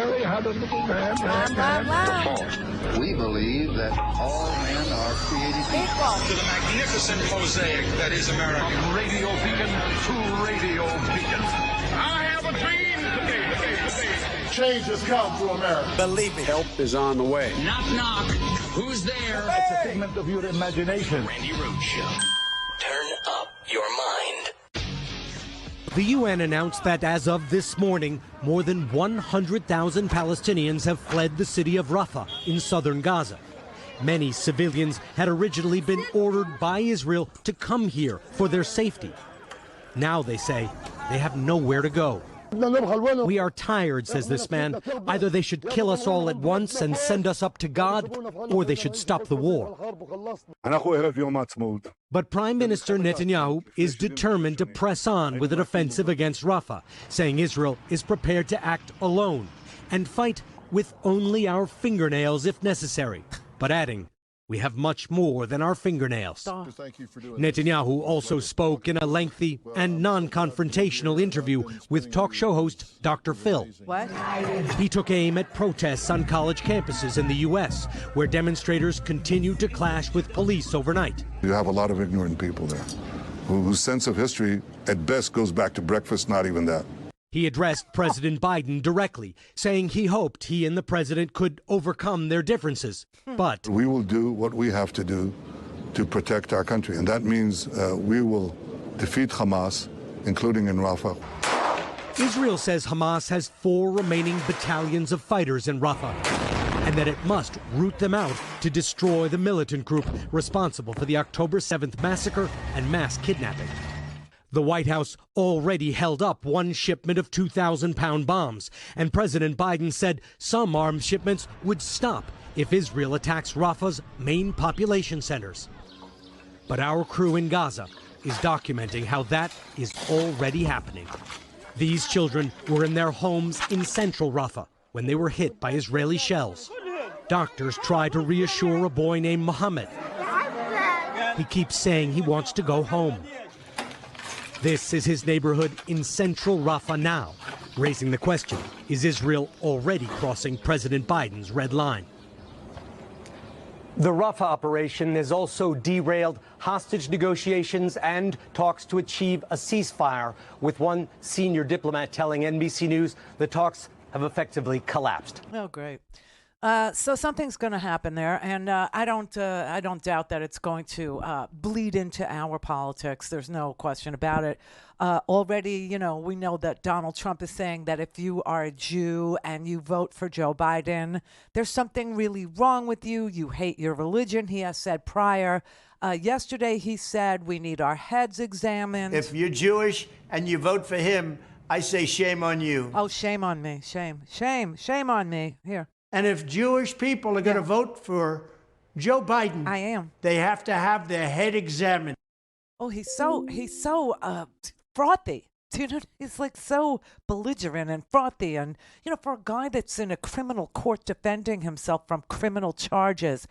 very hospitable man. We believe that all men are created equal. To the magnificent mosaic that is America. From radio beacon to radio beacon. I have a dream. Change has come to America. Believe me. Help is on the way. Knock, knock. Who's there? It's a figment of your imagination. Randi Rhodes Show. Turn up your mind. The UN announced that as of this morning, more than 100,000 Palestinians have fled the city of Rafah in southern Gaza. Many civilians had originally been ordered by Israel to come here for their safety. Now they say they have nowhere to go. We are tired, says this man. Either they should kill us all at once and send us up to God, or they should stop the war. But Prime Minister Netanyahu is determined to press on with an offensive against Rafah, saying Israel is prepared to act alone and fight with only our fingernails if necessary, but adding, we have much more than our fingernails. Netanyahu also spoke in a lengthy and non-confrontational interview with talk show host Dr. Phil. What? He took aim at protests on college campuses in the U.S., where demonstrators continued to clash with police overnight. You have a lot of ignorant people there, whose sense of history at best goes back to breakfast, not even that. He addressed President Biden directly, saying he hoped he and the president could overcome their differences. But we will do what we have to do to protect our country, and that means we will defeat Hamas, including in Rafah. Israel says Hamas has 4 remaining battalions of fighters in Rafah, and that it must root them out to destroy the militant group responsible for the October 7th massacre and mass kidnapping. The White House already held up one shipment of 2,000-pound bombs, and President Biden said some arms shipments would stop if Israel attacks Rafah's main population centers. But our crew in Gaza is documenting how that is already happening. These children were in their homes in central Rafah when they were hit by Israeli shells. Doctors try to reassure a boy named Mohammed. He keeps saying he wants to go home. This is his neighborhood in central Rafah now, raising the question, is Israel already crossing President Biden's red line? The Rafah operation has also derailed hostage negotiations and talks to achieve a ceasefire, with one senior diplomat telling NBC News the talks have effectively collapsed. Oh, great. So something's going to happen there, and I don't doubt that it's going to bleed into our politics. There's no question about it. Already, we know that Donald Trump is saying that if you are a Jew and you vote for Joe Biden, there's something really wrong with you. You hate your religion, he has said prior. Yesterday, he said we need our heads examined. If you're Jewish and you vote for him, I say shame on you. Oh, shame on me. Shame on me. Here. And if Jewish people are going to vote for Joe Biden, I am. They have to have their head examined. Oh, he's so frothy. Do you know? He's like so belligerent and frothy, and for a guy that's in a criminal court defending himself from criminal charges,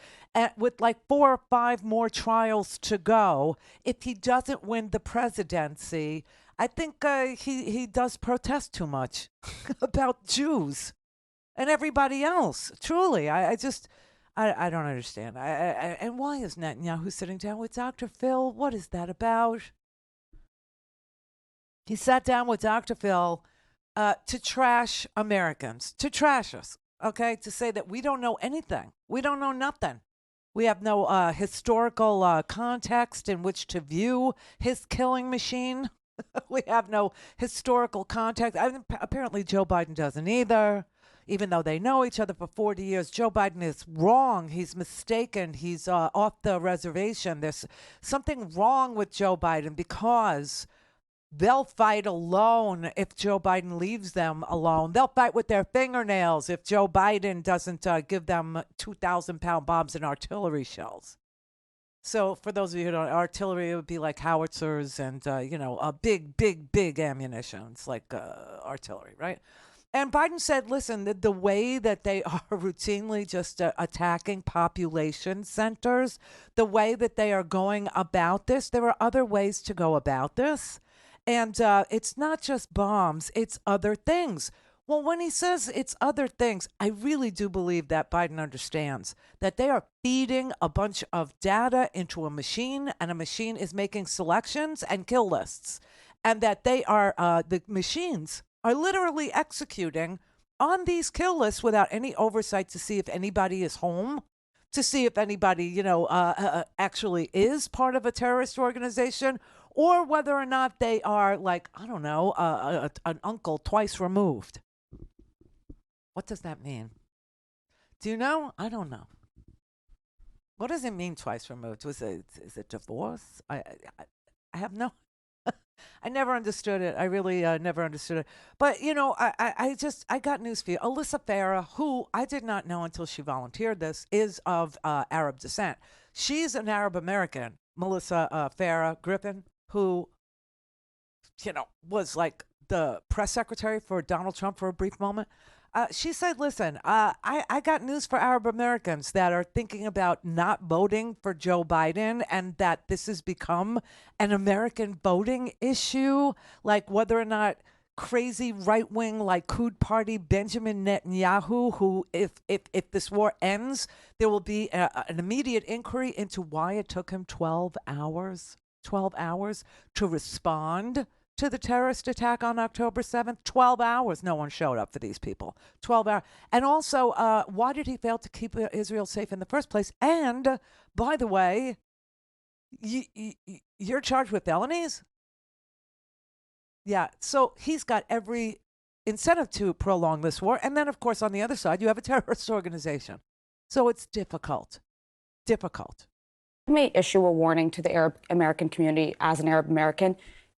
with like 4 or 5 more trials to go, if he doesn't win the presidency, I think he does protest too much about Jews. And everybody else, truly, I don't understand. And why is Netanyahu sitting down with Dr. Phil? What is that about? He sat down with Dr. Phil to trash Americans, to trash us, okay? To say that we don't know anything. We don't know nothing. We have no historical context in which to view his killing machine. We have no historical context. Apparently Joe Biden doesn't either. Even though they know each other for 40 years, Joe Biden is wrong. He's mistaken. He's off the reservation. There's something wrong with Joe Biden because they'll fight alone if Joe Biden leaves them alone. They'll fight with their fingernails if Joe Biden doesn't give them 2,000-pound bombs and artillery shells. So for those of you who don't know, artillery, it would be like howitzers and, big ammunition. It's like artillery, right? And Biden said, listen, the way that they are routinely just attacking population centers, the way that they are going about this, there are other ways to go about this. And it's not just bombs, it's other things. Well, when he says it's other things, I really do believe that Biden understands that they are feeding a bunch of data into a machine, and a machine is making selections and kill lists, and that they are the machines are literally executing on these kill lists without any oversight to see if anybody is home, to see if anybody, actually is part of a terrorist organization, or whether or not they are like, I don't know, an uncle twice removed. What does that mean? Do you know? I don't know. What does it mean twice removed? Is it divorce? I have no. I never understood it. I really never understood it. But I got news for you. Alyssa Farah, who I did not know until she volunteered this, is of Arab descent. She's an Arab American, Melissa Farah Griffin, who, was like the press secretary for Donald Trump for a brief moment. She said, listen, I got news for Arab Americans that are thinking about not voting for Joe Biden, and that this has become an American voting issue, like whether or not crazy right-wing like Crude Party Benjamin Netanyahu, who if this war ends, there will be an immediate inquiry into why it took him 12 hours to respond to the terrorist attack on October 7th. 12 hours. No one showed up for these people. 12 hours. And also, why did he fail to keep Israel safe in the first place? And, by the way, you're charged with felonies? Yeah. So he's got every incentive to prolong this war. And then, of course, on the other side, you have a terrorist organization. So it's difficult. Difficult. I may issue a warning to the Arab American community as an Arab American.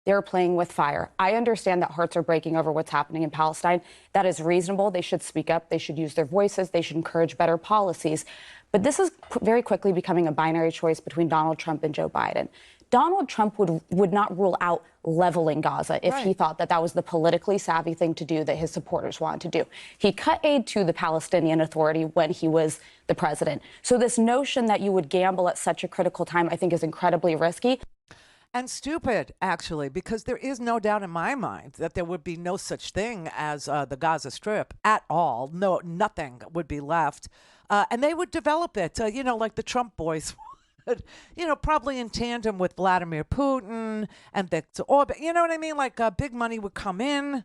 They're playing with fire. I understand that hearts are breaking over what's happening in Palestine. That is reasonable. They should speak up. They should use their voices. They should encourage better policies. But this is very quickly becoming a binary choice between Donald Trump and Joe Biden. Donald Trump would not rule out leveling Gaza if he thought that was the politically savvy thing to do that his supporters wanted to do. He cut aid to the Palestinian Authority when he was the president. So this notion that you would gamble at such a critical time, I think, is incredibly risky. And stupid, actually, because there is no doubt in my mind that there would be no such thing as the Gaza Strip at all. No, nothing would be left. And they would develop it, like the Trump boys would, probably in tandem with Vladimir Putin and Viktor Orban. You know what I mean? Like big money would come in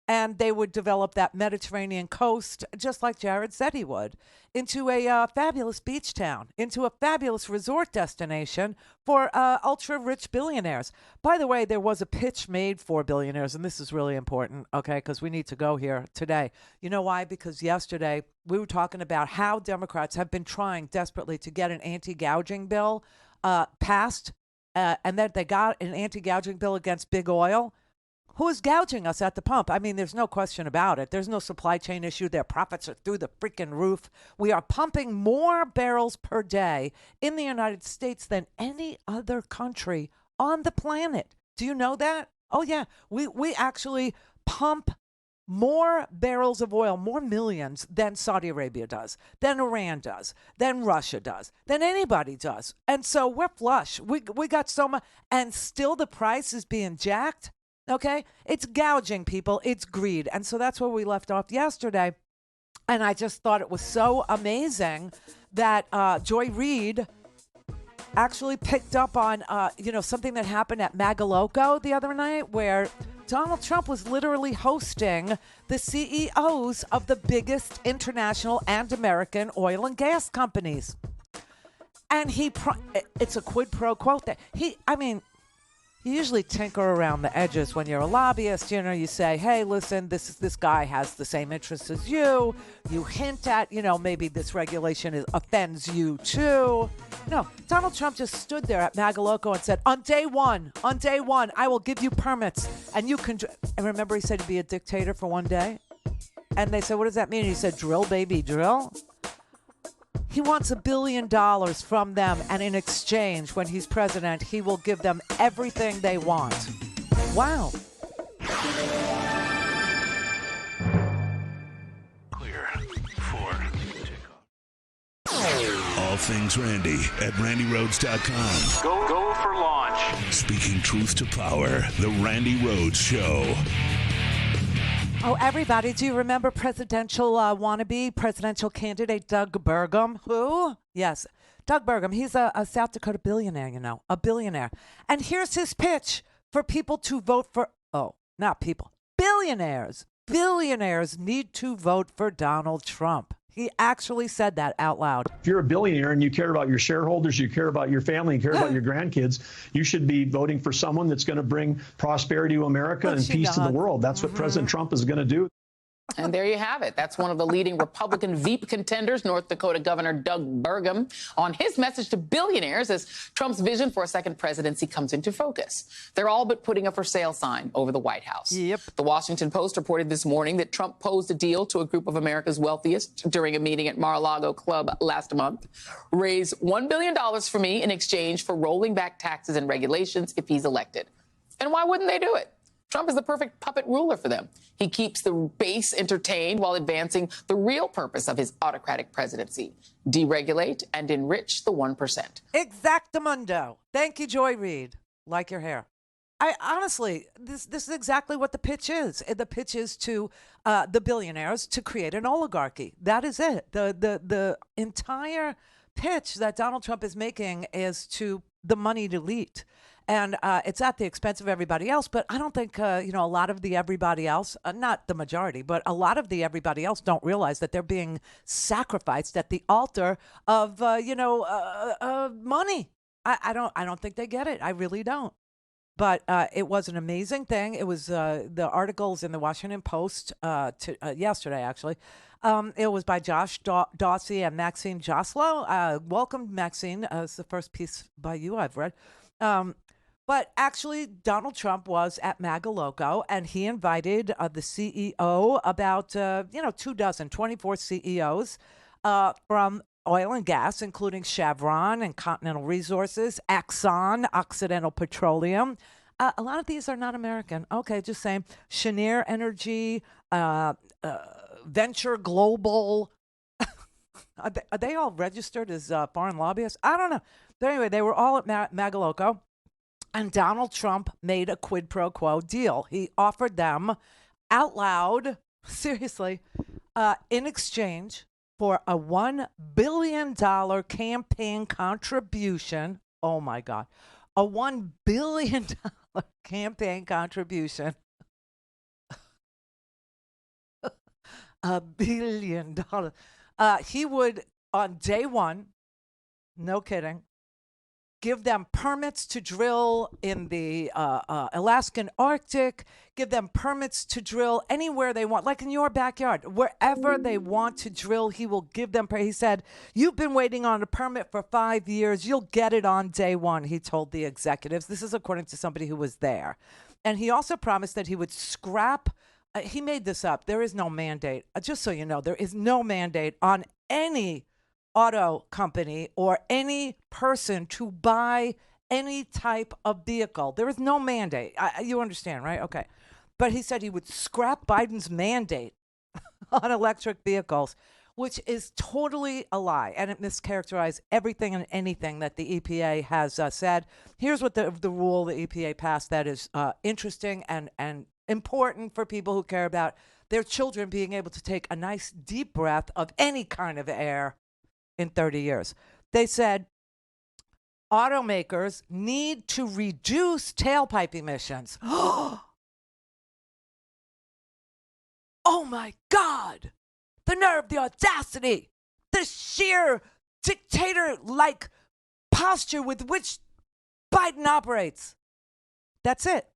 and they would develop that Mediterranean coast, just like Jared said he would, into a fabulous beach town, into a fabulous resort destination for ultra-rich billionaires. By the way, there was a pitch made for billionaires, and this is really important, okay, because we need to go here today. You know why? Because yesterday we were talking about how Democrats have been trying desperately to get an anti-gouging bill passed, and then they got an anti-gouging bill against big oil. Who is gouging us at the pump? I mean, there's no question about it. There's no supply chain issue. Their profits are through the freaking roof. We are pumping more barrels per day in the United States than any other country on the planet. Do you know that? Oh, yeah. We actually pump more barrels of oil, more millions than Saudi Arabia does, than Iran does, than Russia does, than anybody does. And so we're flush. We got so much, and still the price is being jacked. Okay, it's gouging, people. It's greed. And so that's where we left off yesterday. And I just thought it was so amazing that Joy Reid actually picked up on, something that happened at Magaloco the other night, where Donald Trump was literally hosting the CEOs of the biggest international and American oil and gas companies. And it's a quid pro quo that you usually tinker around the edges when you're a lobbyist. You say, hey, listen, this guy has the same interests as you. You hint at, maybe this regulation offends you too. No, Donald Trump just stood there at Magaloco and said, on day one, I will give you permits. And you can, and remember he said he'd be a dictator for one day? And they said, what does that mean? And he said, drill, baby, drill. He wants $1 billion from them, and in exchange, when he's president, he will give them everything they want. Wow. Clear for takeoff. All things Randi at RandiRhodes.com. Go for launch. Speaking truth to power, the Randi Rhodes Show. Oh, everybody, do you remember presidential presidential candidate Doug Burgum? Who? Yes, Doug Burgum. He's a South Dakota billionaire, a billionaire. And here's his pitch for people to vote for, not people, billionaires. Billionaires need to vote for Donald Trump. He actually said that out loud. If you're a billionaire and you care about your shareholders, you care about your family, you care about your grandkids, you should be voting for someone that's going to bring prosperity to America and peace to the world. That's what President Trump is going to do. And there you have it. That's one of the leading Republican Veep contenders, North Dakota Governor Doug Burgum, on his message to billionaires as Trump's vision for a second presidency comes into focus. They're all but putting a for sale sign over the White House. Yep. The Washington Post reported this morning that Trump posed a deal to a group of America's wealthiest during a meeting at Mar-a-Lago Club last month. Raise $1 billion for me in exchange for rolling back taxes and regulations if he's elected. And why wouldn't they do it? Trump is the perfect puppet ruler for them. He keeps the base entertained while advancing the real purpose of his autocratic presidency: deregulate and enrich the 1%. Exactamundo. Thank you, Joy Reid. Like your hair. I honestly, this is exactly what the pitch is. The pitch is to the billionaires to create an oligarchy. That is it. The entire pitch that Donald Trump is making is to the moneyed elite. And it's at the expense of everybody else. But I don't think, a lot of the everybody else, not the majority, but a lot of the everybody else don't realize that they're being sacrificed at the altar of, money. I don't think they get it. I really don't. But it was an amazing thing. It was the articles in the Washington Post yesterday, actually. It was by Josh Dawsey and Maxine Joslow. Welcome, Maxine. It's the first piece by you I've read. But actually, Donald Trump was at Magaloco, and he invited the CEO, about 24 CEOs from oil and gas, including Chevron and Continental Resources, Exxon, Occidental Petroleum. A lot of these are not American. Okay, just saying. Cheniere Energy, Venture Global. Are they all registered as foreign lobbyists? I don't know. But anyway, they were all at Magaloco. And Donald Trump made a quid pro quo deal. He offered them out loud, seriously, in exchange for a $1 billion campaign contribution. Oh, my God. A $1 billion campaign contribution. $1 billion. He would, on day one, no kidding, give them permits to drill in the Alaskan Arctic, give them permits to drill anywhere they want, like in your backyard. Wherever they want to drill, he will give them. He said, you've been waiting on a permit for 5 years. You'll get it on day one, he told the executives. This is according to somebody who was there. And he also promised that he would scrap. He made this up. There is no mandate. Just so you know, there is no mandate on any auto company or any person to buy any type of vehicle. There is no mandate. You understand, right? Okay. But he said he would scrap Biden's mandate on electric vehicles, which is totally a lie. And it mischaracterized everything and anything that the EPA has said. Here's what the rule the EPA passed that is interesting and important for people who care about their children being able to take a nice deep breath of any kind of air in 30 years. They said automakers need to reduce tailpipe emissions. Oh my God! The nerve, the audacity, the sheer dictator-like posture with which Biden operates. That's it.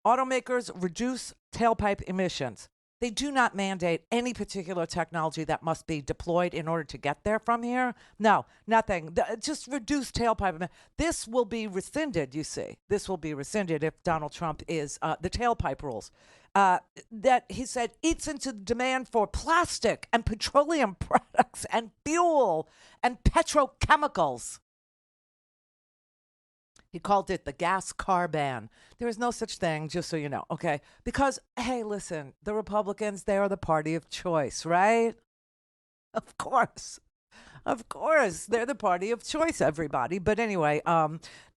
Automakers reduce tailpipe emissions. They do not mandate any particular technology that must be deployed in order to get there from here. No, nothing. Just reduce tailpipe. This will be rescinded, you see. This will be rescinded if Donald Trump is the tailpipe rules. That he said eats into the demand for plastic and petroleum products and fuel and petrochemicals. He called it the gas car ban. There is no such thing, just so you know, okay? Because, hey, listen, the Republicans, they are the party of choice, right? Of course. Of course, they're the party of choice, everybody. But anyway,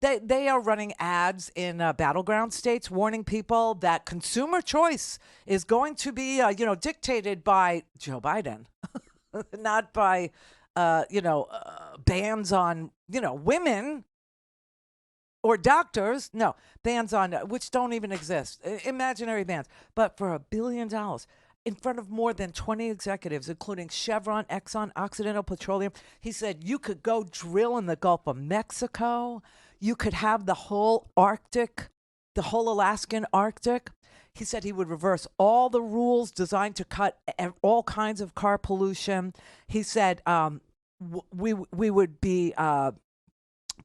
they are running ads in battleground states warning people that consumer choice is going to be, dictated by Joe Biden, not by, bans on, women or doctors. No, bans on, which don't even exist, imaginary bans. But for $1 billion in front of more than 20 executives, including Chevron, Exxon, Occidental Petroleum, he said you could go drill in the Gulf of Mexico. You could have the whole Arctic, the whole Alaskan Arctic. He said he would reverse all the rules designed to cut all kinds of car pollution. He said we would be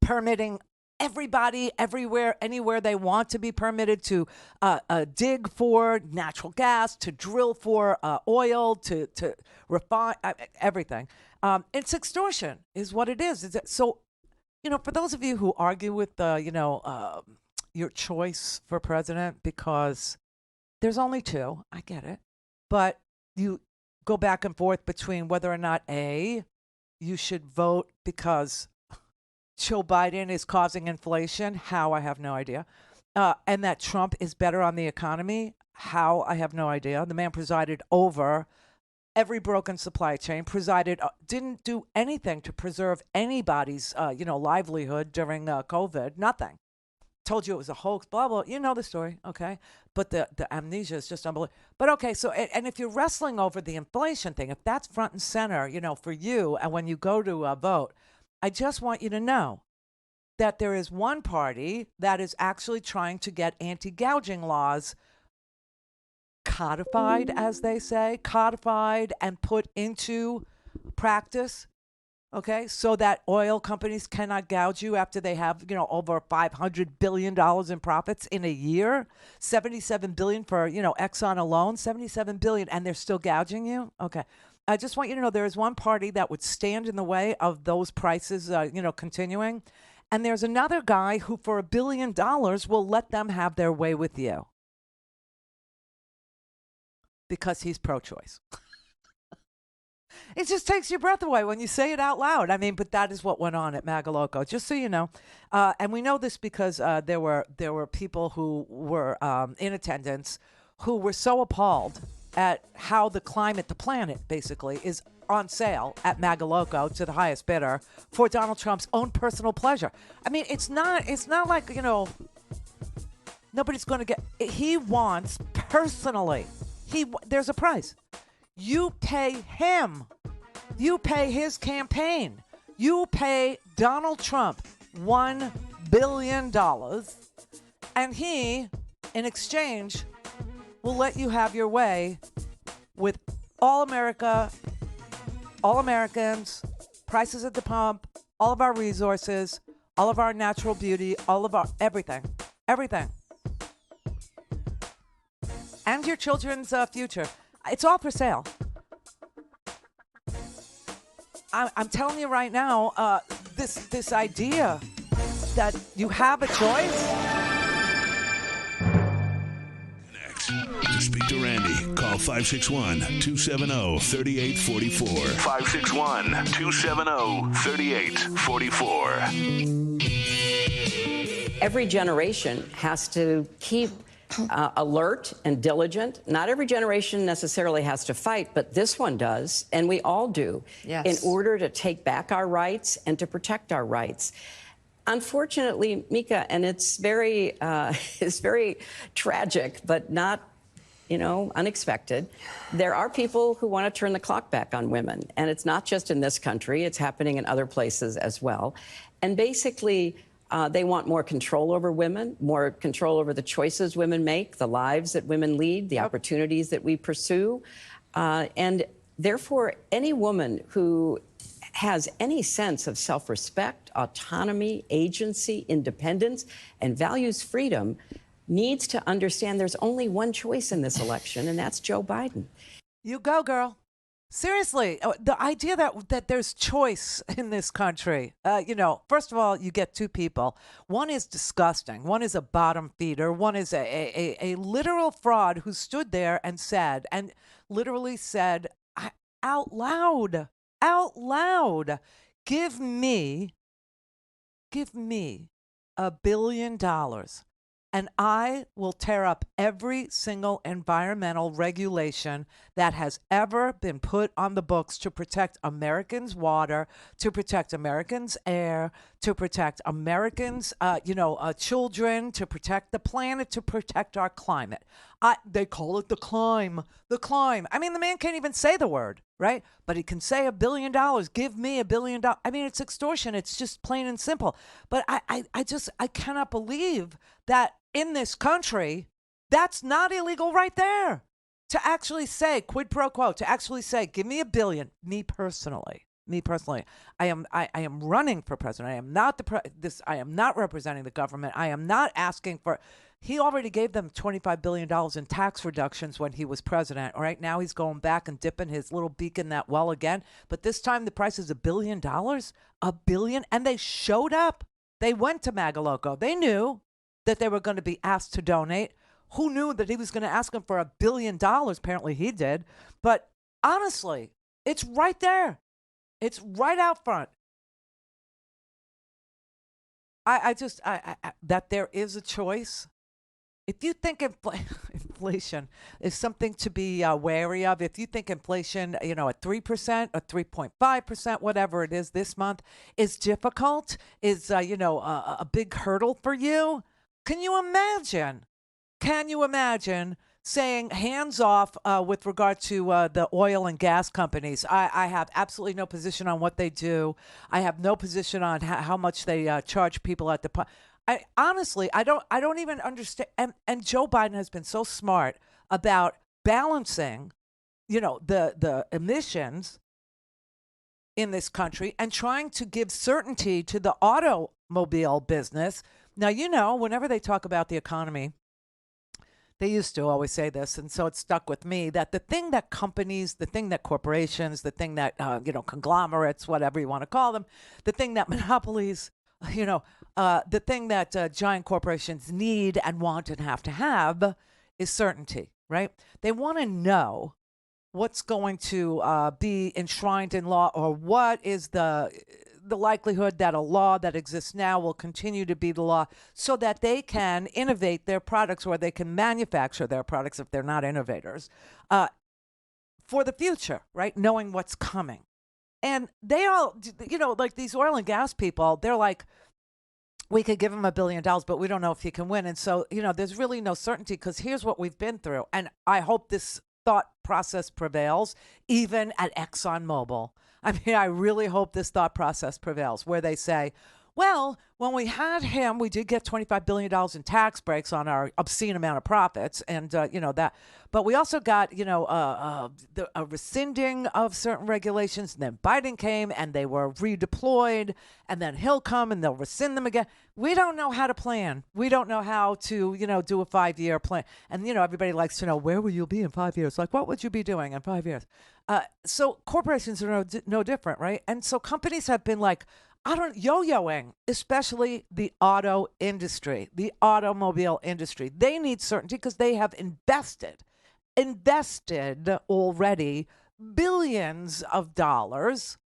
permitting everybody, everywhere, anywhere they want to be permitted to dig for natural gas, to drill for oil, to refine everything. It's extortion is what it is. So, for those of you who argue with, your choice for president, because there's only two, I get it. But you go back and forth between whether or not, A, you should vote because Joe Biden is causing inflation. How? I have no idea. And that Trump is better on the economy. How? I have no idea. The man presided over every broken supply chain, didn't do anything to preserve anybody's, livelihood during COVID. Nothing. Told you it was a hoax, blah, blah. You know the story, okay? But the amnesia is just unbelievable. But okay, so, and if you're wrestling over the inflation thing, if that's front and center, for you, and when you go to vote, I just want you to know that there is one party that is actually trying to get anti-gouging laws codified, as they say, codified and put into practice, okay, so that oil companies cannot gouge you after they have, over $500 billion in profits in a year, $77 billion for, Exxon alone, $77 billion, and they're still gouging you? Okay. I just want you to know there is one party that would stand in the way of those prices, continuing. And there's another guy who, for $1 billion, will let them have their way with you. Because he's pro-choice. It just takes your breath away when you say it out loud. I mean, but that is what went on at Magaloco, just so you know. And we know this because there were people who were in attendance who were so appalled at how the planet, basically, is on sale at Magaloco to the highest bidder for Donald Trump's own personal pleasure. I mean, it's not like, nobody's going to get, he wants personally, there's a price. You pay him. You pay his campaign. You pay Donald Trump $1 billion, and he, in exchange, will let you have your way with all America, all Americans, prices at the pump, all of our resources, all of our natural beauty, all of our everything. And your children's future. It's all for sale. I'm telling you right now, this idea that you have a choice. To speak to Randi, call 561-270-3844. 561-270-3844. Every generation has to keep alert and diligent. Not every generation necessarily has to fight, but this one does, and we all do, in order to take back our rights and to protect our rights. Unfortunately, Mika, and it's very tragic, but not, unexpected. There are people who want to turn the clock back on women, and it's not just in this country. It's happening in other places as well. And basically, they want more control over women, more control over the choices women make, the lives that women lead, the opportunities that we pursue. And therefore, any woman who has any sense of self-respect, autonomy, agency, independence, and values freedom needs to understand there's only one choice in this election, and that's Joe Biden. You go, girl. Seriously, the idea that there's choice in this country, first of all, you get two people. One is disgusting. One is a bottom feeder. One is a literal fraud who stood there and literally said out loud, out loud, give me $1 billion and I will tear up every single environmental regulation that has ever been put on the books to protect Americans' water, to protect Americans' air, to protect Americans' children, to protect the planet, to protect our climate. They call it the climb. I mean, the man can't even say the word, right? But he can say $1 billion. Give me $1 billion. I mean, it's extortion. It's just plain and simple. But I cannot believe that in this country, that's not illegal right there. To actually say, quid pro quo, to actually say, give me $1 billion. Me personally, I am running for president. I am not I am not representing the government. I am not asking for. He already gave them $25 billion in tax reductions when he was president. All right, now he's going back and dipping his little beak in that well again. But this time the price is $1 billion, $1 billion, and they showed up. They went to Magaloco. They knew that they were going to be asked to donate. Who knew that he was going to ask them for $1 billion? Apparently he did. But honestly, it's right there. It's right out front. I that there is a choice. If you think inflation is something to be wary of, if you think inflation, at 3% or 3.5%, whatever it is this month, is difficult, is, a big hurdle for you, can you imagine? Saying hands off with regard to the oil and gas companies? I have absolutely no position on what they do. I have no position on how much they charge people at the pump. Honestly, I don't even understand. And Joe Biden has been so smart about balancing, the emissions in this country and trying to give certainty to the automobile business. Now, whenever they talk about the economy, they used to always say this, and so it stuck with me, that the thing that companies, the thing that corporations, the thing that, conglomerates, whatever you want to call them, the thing that monopolies, the thing that giant corporations need and want and have to have is certainty, right? They want to know what's going to be enshrined in law, or what is the likelihood that a law that exists now will continue to be the law, so that they can innovate their products, or they can manufacture their products if they're not innovators, for the future, right? Knowing what's coming. And they all, like these oil and gas people, they're like, we could give him $1 billion, but we don't know if he can win. And so, there's really no certainty, because here's what we've been through. And I hope this thought process prevails, even at ExxonMobil. I mean, I really hope this thought process prevails, where they say, well, when we had him, we did get $25 billion in tax breaks on our obscene amount of profits. And, that. But we also got, a rescinding of certain regulations. And then Biden came and they were redeployed. And then he'll come and they'll rescind them again. We don't know how to plan. We don't know how to, do a 5-year plan. And, everybody likes to know, where will you be in 5 years? Like, what would you be doing in 5 years? So corporations are no different, right? And so companies have been like, yo-yoing, especially the auto industry, the automobile industry. They need certainty because they have invested already billions of dollars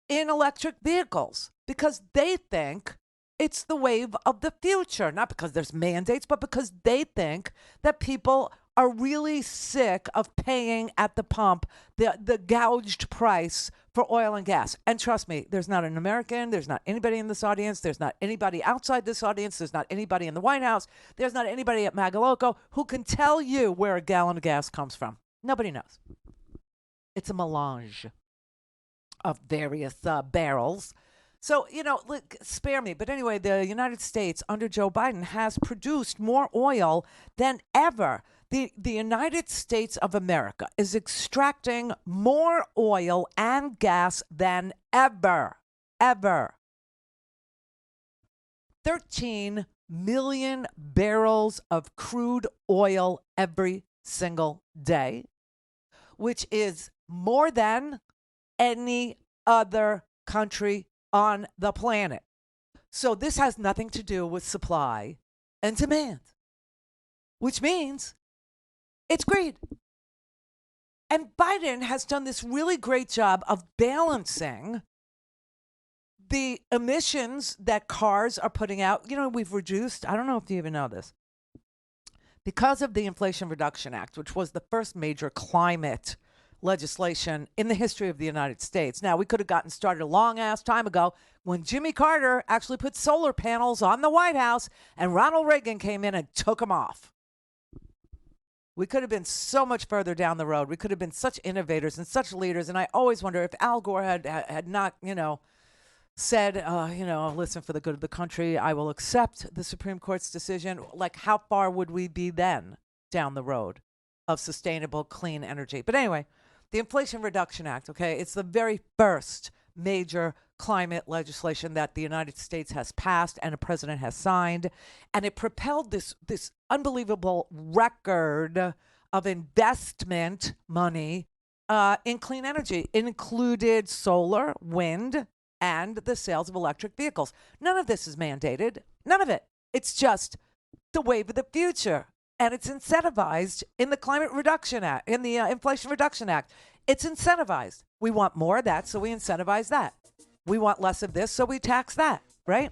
in electric vehicles, because they think it's the wave of the future. Not because there's mandates, but because they think that people are really sick of paying at the pump the gouged price for oil and gas. And trust me, there's not an American, there's not anybody in this audience, there's not anybody outside this audience, there's not anybody in the White House, there's not anybody at Magaloco who can tell you where a gallon of gas comes from. Nobody knows. It's a melange of various barrels. So, look, spare me. But anyway, the United States under Joe Biden has produced more oil than ever. The United States of America is extracting more oil and gas than ever. 13 million barrels of crude oil every single day, which is more than any other country on the planet. So this has nothing to do with supply and demand, which means it's greed. And Biden has done this really great job of balancing the emissions that cars are putting out. You know, we've reduced, I don't know if you even know this, because of the Inflation Reduction Act, which was the first major climate legislation in the history of the United States. Now, we could have gotten started a long-ass time ago when Jimmy Carter actually put solar panels on the White House and Ronald Reagan came in and took them off. We could have been so much further down the road. We could have been such innovators and such leaders. And I always wonder if Al Gore had not, said, listen, for the good of the country, I will accept the Supreme Court's decision. Like, how far would we be then down the road of sustainable, clean energy? But anyway, the Inflation Reduction Act, okay, it's the very first major climate legislation that the United States has passed and a president has signed. And it propelled this unbelievable record of investment money in clean energy. It included solar, wind, and the sales of electric vehicles. None of this is mandated. None of it. It's just the wave of the future. And it's incentivized in the Climate Reduction Act, in the Inflation Reduction Act. It's incentivized. We want more of that, so we incentivize that. We want less of this, so we tax that, right?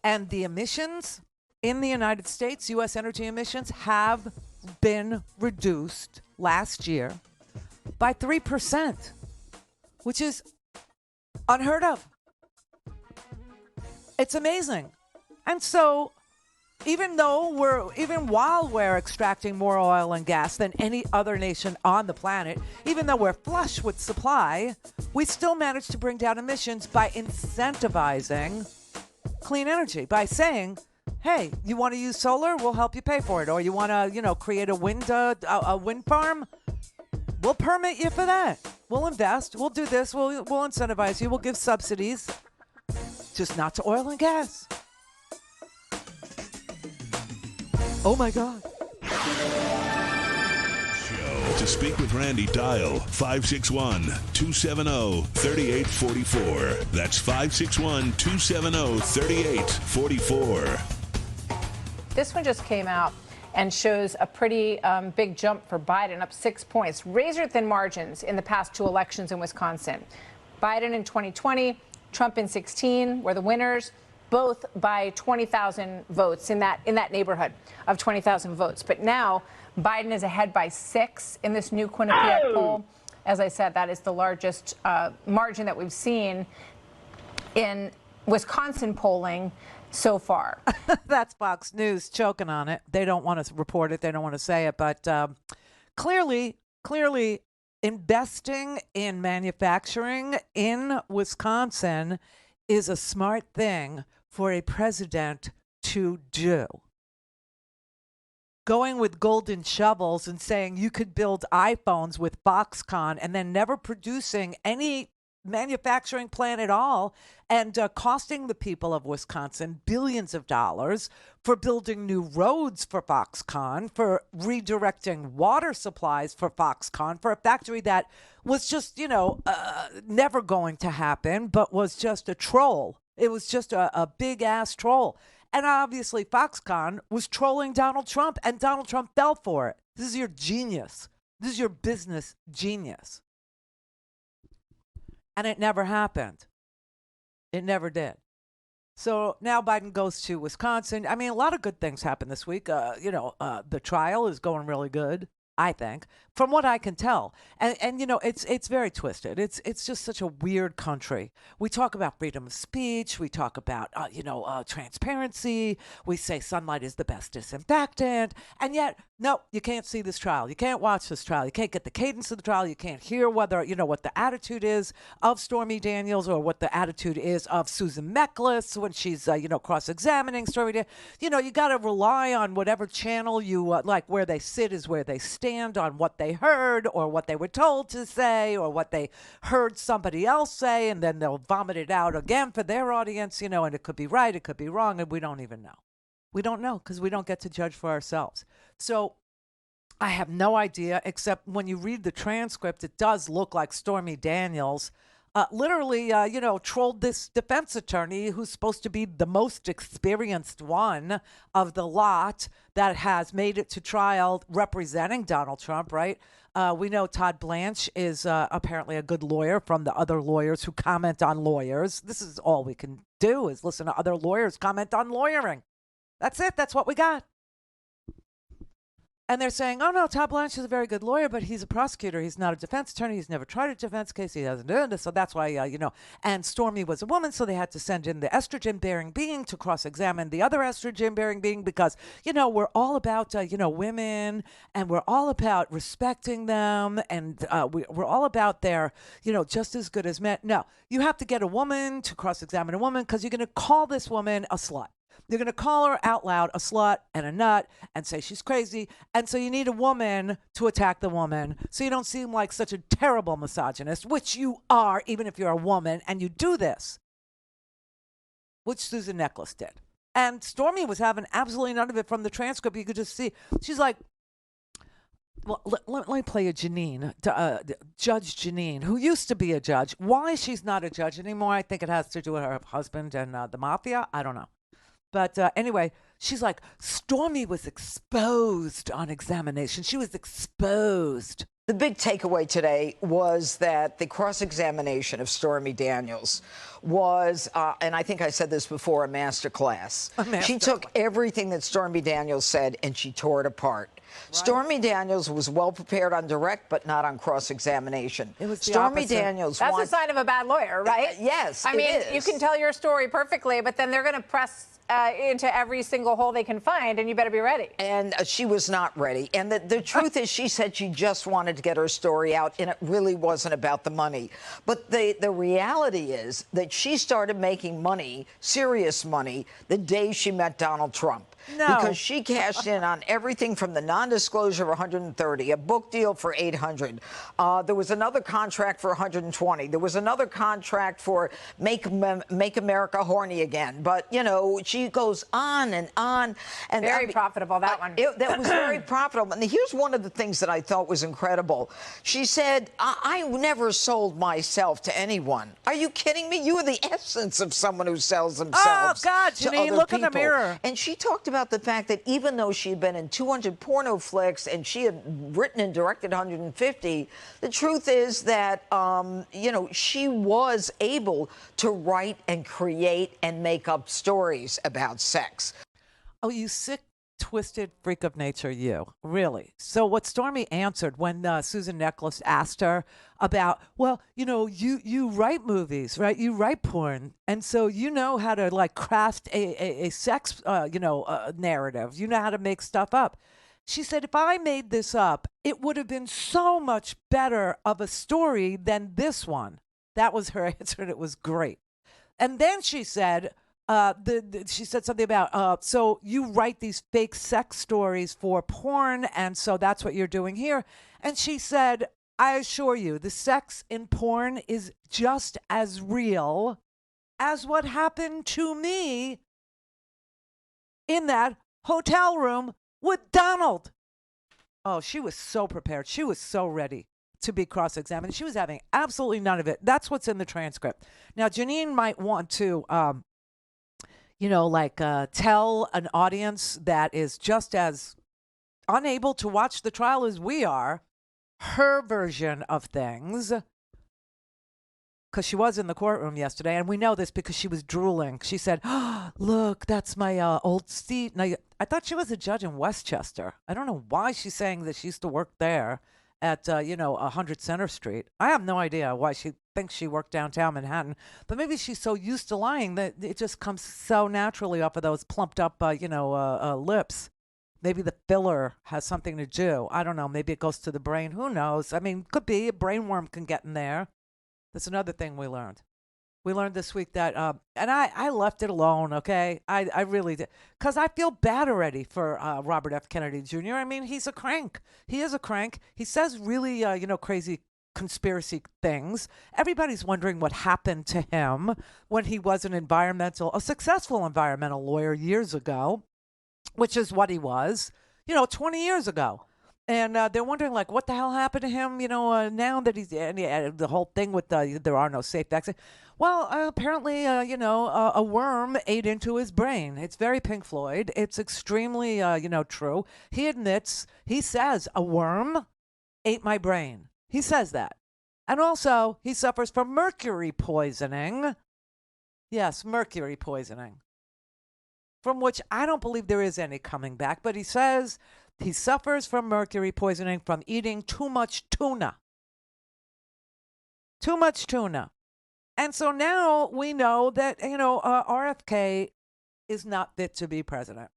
And the emissions in the United States, U.S. energy emissions, have been reduced last year by 3%, which is unheard of. It's amazing. And so even while we're extracting more oil and gas than any other nation on the planet, even though we're flush with supply, we still manage to bring down emissions by incentivizing clean energy, by saying, hey, you want to use solar? We'll help you pay for it. Or you want to, create a wind farm? We'll permit you for that. We'll invest. We'll do this. We'll incentivize you. We'll give subsidies, just not to oil and gas. Oh, my God. To speak with Randi, dial 561-270-3844. That's 561-270-3844. This one just came out and shows a pretty big jump for Biden, up 6 points. Razor-thin margins in the past two elections in Wisconsin. Biden in 2020, Trump in 16 were the winners, both by 20,000 votes in that neighborhood of 20,000 votes. But now Biden is ahead by 6 in this new Quinnipiac poll. As I said, that is the largest margin that we've seen in Wisconsin polling so far. That's Fox News choking on it. They don't want to report it. They don't want to say it. But clearly, investing in manufacturing in Wisconsin is a smart thing for a president to do. Going with golden shovels and saying you could build iPhones with Foxconn and then never producing any manufacturing plant at all, and costing the people of Wisconsin billions of dollars for building new roads for Foxconn, for redirecting water supplies for Foxconn, for a factory that was just, never going to happen, but was just a troll. It was just a big-ass troll. And obviously Foxconn was trolling Donald Trump, and Donald Trump fell for it. This is your genius. This is your business genius. And it never happened. It never did. So now Biden goes to Wisconsin. I mean, a lot of good things happened this week. The trial is going really good, I think, from what I can tell. And it's very twisted. It's just such a weird country. We talk about freedom of speech. We talk about, transparency. We say sunlight is the best disinfectant. And yet, no, you can't see this trial. You can't watch this trial. You can't get the cadence of the trial. You can't hear whether, what the attitude is of Stormy Daniels or what the attitude is of Susan Mechlis when she's, cross-examining Stormy Daniels. You got to rely on whatever channel you like. Where they sit is where they stand, on what they heard or what they were told to say or what they heard somebody else say, and then they'll vomit it out again for their audience, and it could be right, it could be wrong, and we don't even know. We don't know because we don't get to judge for ourselves. So I have no idea, except when you read the transcript, it does look like Stormy Daniels literally, trolled this defense attorney who's supposed to be the most experienced one of the lot, that has made it to trial representing Donald Trump, right? We know Todd Blanche is apparently a good lawyer from the other lawyers who comment on lawyers. This is all we can do is listen to other lawyers comment on lawyering. That's it. That's what we got. And they're saying, oh, no, Todd Blanche is a very good lawyer, but he's a prosecutor. He's not a defense attorney. He's never tried a defense case. He hasn't done this. So that's why, and Stormy was a woman, so they had to send in the estrogen-bearing being to cross-examine the other estrogen-bearing being because, we're all about, women, and we're all about respecting them, and we're all about their, just as good as men. No, you have to get a woman to cross-examine a woman because you're going to call this woman a slut. You're going to call her out loud a slut and a nut and say she's crazy. And so you need a woman to attack the woman so you don't seem like such a terrible misogynist, which you are, even if you're a woman and you do this, which Susan Neckles did. And Stormy was having absolutely none of it from the transcript. You could just see. She's like, well, let me play a Janine, Judge Janine, who used to be a judge. Why she's not a judge anymore, I think it has to do with her husband and the mafia. I don't know. But anyway, she's like, Stormy was exposed on examination. She was exposed. The big takeaway today was that the cross-examination of Stormy Daniels was, and I think I said this before, a masterclass. She took everything that Stormy Daniels said and she tore it apart. Right. Stormy Daniels was well prepared on direct, but not on cross-examination. It was Stormy opposite. Daniels. That's a sign of a bad lawyer, right? Yes, I mean, you can tell your story perfectly, but then they're going to press into every single hole they can find, and you better be ready. And she was not ready. And the truth is, she said she just wanted to get her story out, and it really wasn't about the money. But the reality is that she started making money, serious money, the day she met Donald Trump. No. Because she cashed in on everything from the non-disclosure of 130, a book deal for 800. There was another contract for 120. There was another contract for Make America Horny Again. But, she goes on and on. And very profitable, that one. That was very profitable. And here's one of the things that I thought was incredible. She said, I never sold myself to anyone. Are you kidding me? You are the essence of someone who sells themselves. Oh, God, Janine, look in the mirror. And she talked about the fact that even though she had been in 200 porno flicks and she had written and directed 150, the truth is that, she was able to write and create and make up stories about sex. Oh, you sick, twisted freak of nature, you. Really. So what Stormy answered when Susan Neckles asked her about, well, you write movies, right? You write porn. And so you know how to craft a sex, narrative. You know how to make stuff up. She said, if I made this up, it would have been so much better of a story than this one. That was her answer, and it was great. And then she said, she said something about, so you write these fake sex stories for porn, and so that's what you're doing here. And she said, I assure you, the sex in porn is just as real as what happened to me in that hotel room with Donald. Oh, she was so prepared. She was so ready to be cross-examined. She was having absolutely none of it. That's what's in the transcript. Now, Janine might want to, tell an audience that is just as unable to watch the trial as we are, her version of things, because she was in the courtroom yesterday, and we know this because she was drooling. She said, oh, look, that's my old seat. Now, I thought she was a judge in Westchester. I don't know why she's saying that she used to work there at, 100 Center Street. I have no idea why she thinks she worked downtown Manhattan, but maybe she's so used to lying that it just comes so naturally off of those plumped up, lips. Maybe the filler has something to do. I don't know. Maybe it goes to the brain. Who knows? I mean, could be. A brain worm can get in there. That's another thing we learned. We learned this week that, and I left it alone, okay? I really did. Because I feel bad already for Robert F. Kennedy Jr. I mean, he's a crank. He is a crank. He says really, crazy conspiracy things. Everybody's wondering what happened to him when he was a successful environmental lawyer years ago, which is what he was, 20 years ago. And they're wondering, like, what the hell happened to him, now that he's, and the whole thing with there are no safe vaccines. Well, apparently, a worm ate into his brain. It's very Pink Floyd. It's extremely, true. He says, a worm ate my brain. He says that. And also, he suffers from mercury poisoning. Yes, mercury poisoning. From which I don't believe there is any coming back. But he says he suffers from mercury poisoning from eating too much tuna. Too much tuna. And so now we know that, RFK is not fit to be president.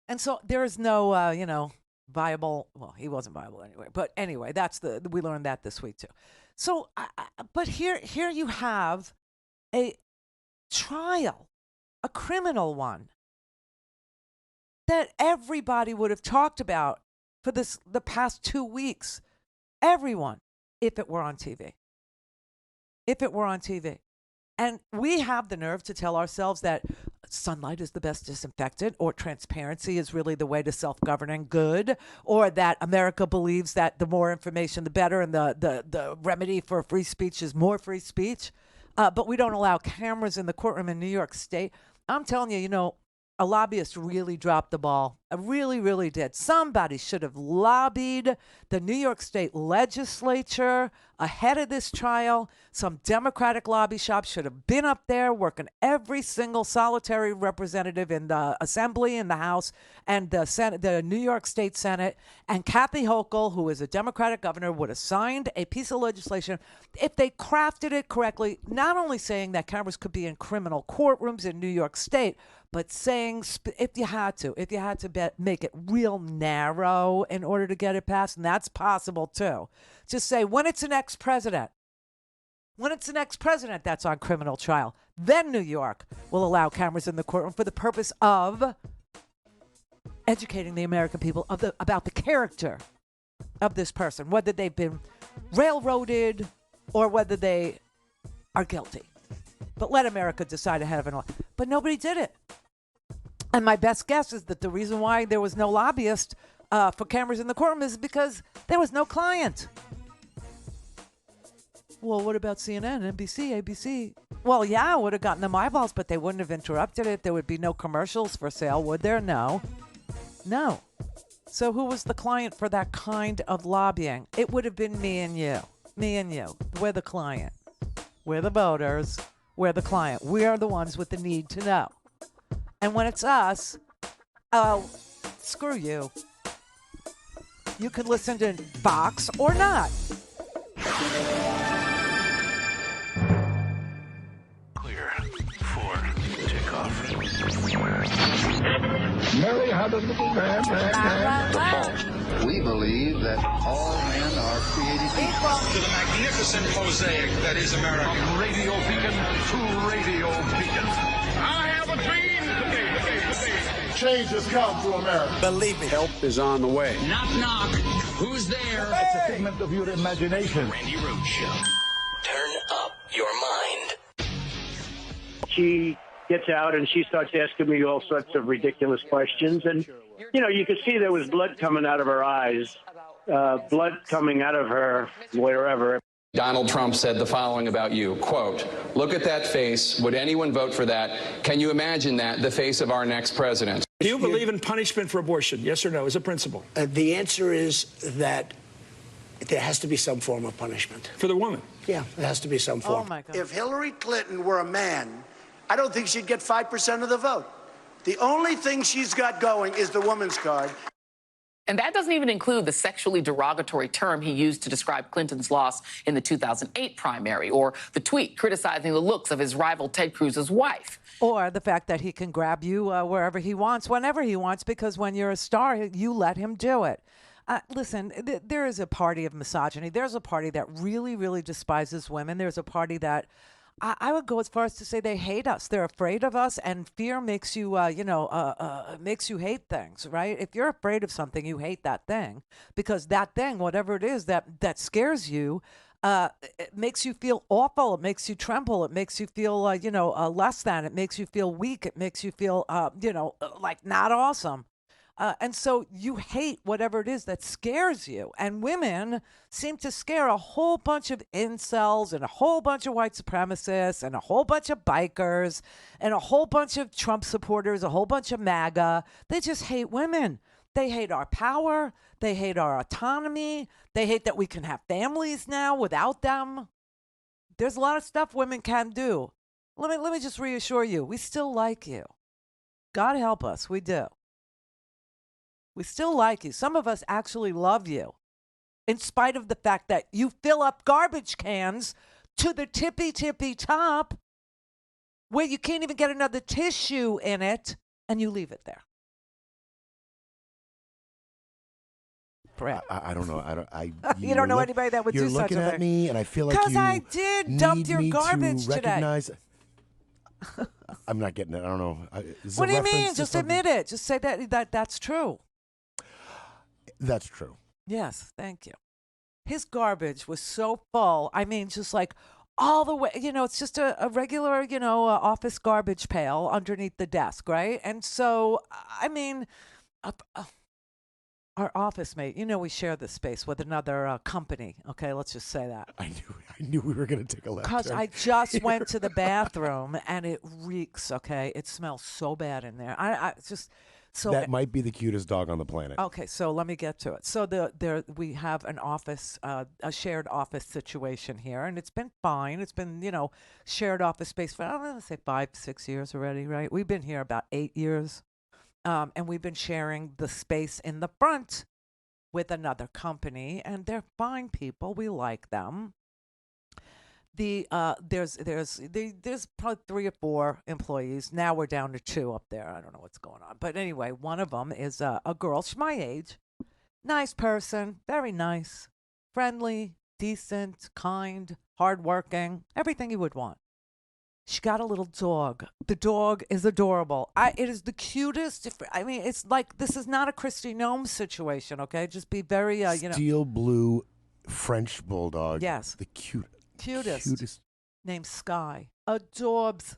And so there is no, viable, well, he wasn't viable anyway. But anyway, we learned that this week too. So, but here you have a trial, a criminal one, that everybody would have talked about for the past 2 weeks. Everyone, if it were on TV. If it were on TV. And we have the nerve to tell ourselves that sunlight is the best disinfectant, or transparency is really the way to self-governing good, or that America believes that the more information, the better, and the remedy for free speech is more free speech. But we don't allow cameras in the courtroom in New York State. I'm telling you, a lobbyist really dropped the ball. Really, really did. Somebody should have lobbied the New York State legislature ahead of this trial. Some Democratic lobby shops should have been up there working every single solitary representative in the Assembly, in the House, and the Senate, the New York State Senate. And Kathy Hochul, who is a Democratic governor, would have signed a piece of legislation if they crafted it correctly, not only saying that cameras could be in criminal courtrooms in New York State, but saying if you had to make it real narrow in order to get it passed, and that's possible too. Just say when it's an ex-president, that's on criminal trial. Then New York will allow cameras in the courtroom for the purpose of educating the American people about the character of this person, whether they've been railroaded or whether they are guilty. But let America decide ahead of an election. But nobody did it. And my best guess is that the reason why there was no lobbyist for cameras in the courtroom is because there was no client. Well, what about CNN, NBC, ABC? Well, yeah, I would have gotten them eyeballs, but they wouldn't have interrupted it. There would be no commercials for sale, would there? No. So who was the client for that kind of lobbying? It would have been me and you. We're the client. We're the voters. We're the client. We are the ones with the need to know. And when it's us, oh, screw you. You can listen to Fox or not. Clear for takeoff. Mary had a little man. We believe that all men are created equal. To the magnificent mosaic that is America. From radio beacon to radio beacon. I have a dream. Change has come to America. Believe me. Help is on the way. Knock, knock. Who's there? It's a figment of your imagination. Randi Rhodes Show. Turn up your mind. She gets out and she starts asking me all sorts of ridiculous questions. And, you could see there was blood coming out of her eyes, blood coming out of her wherever. Donald Trump said the following about you, quote, "Look at that face. Would anyone vote for that? Can you imagine that, the face of our next president?" Do you believe in punishment for abortion? Yes or no, as a principle? The answer is that there has to be some form of punishment. For the woman? Yeah, there has to be some form. Oh, my God. If Hillary Clinton were a man, I don't think she'd get 5% of the vote. The only thing she's got going is the woman's card. And that doesn't even include the sexually derogatory term he used to describe Clinton's loss in the 2008 primary, or the tweet criticizing the looks of his rival Ted Cruz's wife. Or the fact that he can grab you wherever he wants, whenever he wants, because when you're a star, you let him do it. Listen, there is a party of misogyny. There's a party that really, really despises women. There's a party that I would go as far as to say they hate us. They're afraid of us, and fear makes you, makes you hate things, right? If you're afraid of something, you hate that thing, because that thing, whatever it is that scares you, it makes you feel awful. It makes you tremble. It makes you feel, less than. It makes you feel weak. It makes you feel, like not awesome. And so you hate whatever it is that scares you. And women seem to scare a whole bunch of incels and a whole bunch of white supremacists and a whole bunch of bikers and a whole bunch of Trump supporters, a whole bunch of MAGA. They just hate women. They hate our power. They hate our autonomy. They hate that we can have families now without them. There's a lot of stuff women can do. Let me just reassure you. We still like you. God help us. We do. We still like you. Some of us actually love you, in spite of the fact that you fill up garbage cans to the tippy top where you can't even get another tissue in it, and you leave it there. Brett. I don't know. You don't know anybody that would do such a thing. You're looking at me, and I feel like because I did dump your garbage today. I'm not getting it. I don't know. What do you mean? Just admit it. Just say that's true. That's true. Yes, thank you. His garbage was so full. I mean, just like all the way, it's just a regular, office garbage pail underneath the desk, right? And so, I mean, our office mate, we share this space with another company. Okay, let's just say that. I knew we were going to take a left turn. Because I just went to the bathroom and it reeks, okay? It smells so bad in there. I just... So that might be the cutest dog on the planet. Okay, so let me get to it. So we have an office, a shared office situation here, and it's been fine. It's been, shared office space for, I'm going to say 5-6 years already, right? We've been here about 8 years, and we've been sharing the space in the front with another company, and they're fine people. We like them. There's probably 3 or 4 employees. Now we're down to 2 up there. I don't know what's going on. But anyway, one of them is a girl. She's my age. Nice person. Very nice. Friendly, decent, kind, hardworking. Everything you would want. She got a little dog. The dog is adorable. It is the cutest. It's like, this is not a Christy Nome situation, okay? Just be very, Steel blue French bulldog. Yes. The cutest. Cutest named Sky. Adorbs.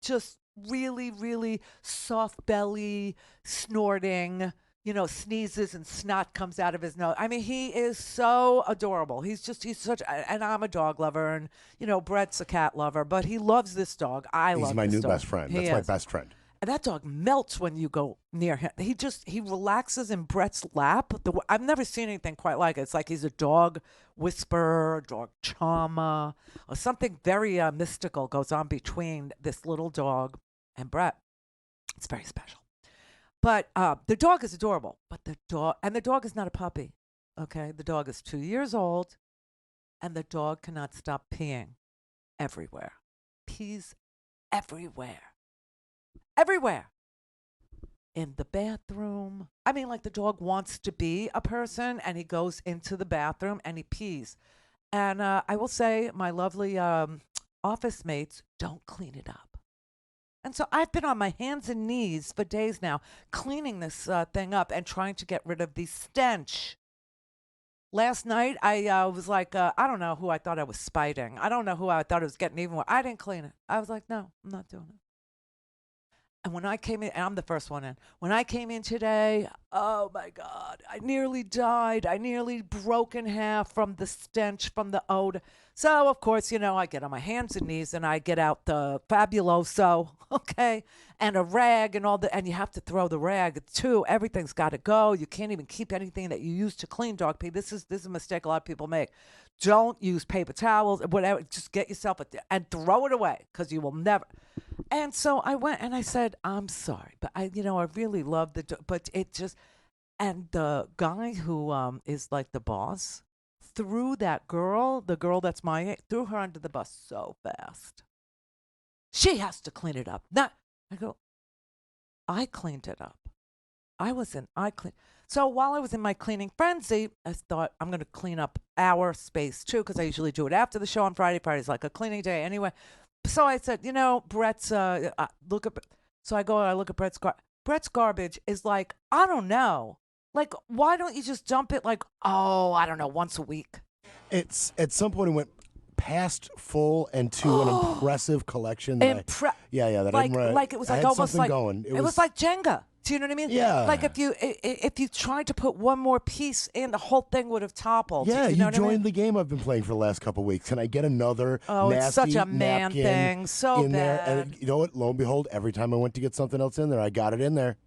Just really, really soft belly, snorting, sneezes and snot comes out of his nose. I mean, he is so adorable. He's such, and I'm a dog lover, and, Brett's a cat lover, but he loves this dog. He's my new best friend. That's my best friend. And that dog melts when you go near him. He relaxes in Brett's lap. I've never seen anything quite like it. It's like he's a dog whisperer, a dog charmer, or something very mystical goes on between this little dog and Brett. It's very special. But the dog is adorable. But the dog is not a puppy. Okay, the dog is 2 years old, and the dog cannot stop peeing everywhere. Pees everywhere. Everywhere. In the bathroom. I mean, like the dog wants to be a person, and he goes into the bathroom and he pees. And I will say, my lovely office mates don't clean it up. And so I've been on my hands and knees for days now, cleaning this thing up and trying to get rid of the stench. Last night, I was like, I don't know who I thought I was spiting. I don't know who I thought I was getting even with. I didn't clean it. I was like, no, I'm not doing it. And when I came in, and I'm the first one in, when I came in today, oh my God, I nearly died. I nearly broke in half from the stench, from the odor. So, of course, I get on my hands and knees and I get out the Fabuloso, okay, and a rag and and you have to throw the rag too. Everything's got to go. You can't even keep anything that you use to clean dog pee. This is a mistake a lot of people make. Don't use paper towels, whatever. Just get yourself and throw it away because you will never. And so I went and I said, I'm sorry, but I really love but it just, and the guy who is like the boss, threw that girl, the girl that's my age, threw her under the bus so fast. She has to clean it up. I cleaned it up. So while I was in my cleaning frenzy, I thought I'm going to clean up our space too, because I usually do it after the show on Friday. Friday's like a cleaning day anyway. So I said, Brett's, so I go and I look at Brett's garbage is like, I don't know. Like, why don't you just dump it like, I don't know, once a week? It's at some point it went past full and to an impressive collection. That like it was like almost like going. It was like Jenga. Do you know what I mean? Yeah. Like if you tried to put one more piece in, the whole thing would have toppled. Yeah, you know you joined the game I've been playing for the last couple of weeks. Can I get another nasty it's such a man napkin thing. So in bad. there? And you know what? Lo and behold, every time I went to get something else in there, I got it in there.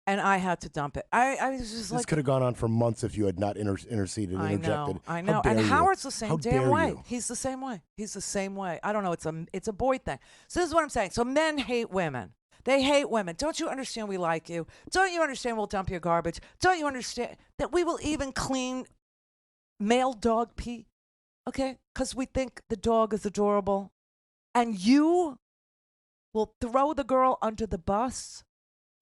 And I had to dump it. I was just This like, could have gone on for months if you had not interceded, interjected. I know. How dare And you? Howard's the same How damn dare way. you? He's the same way. He's the same way. I don't know. It's a boy thing. So this is what I'm saying. So men hate women. They hate women. Don't you understand we like you? Don't you understand we'll dump your garbage? Don't you understand that we will even clean male dog pee? Okay? Because we think the dog is adorable. And you will throw the girl under the bus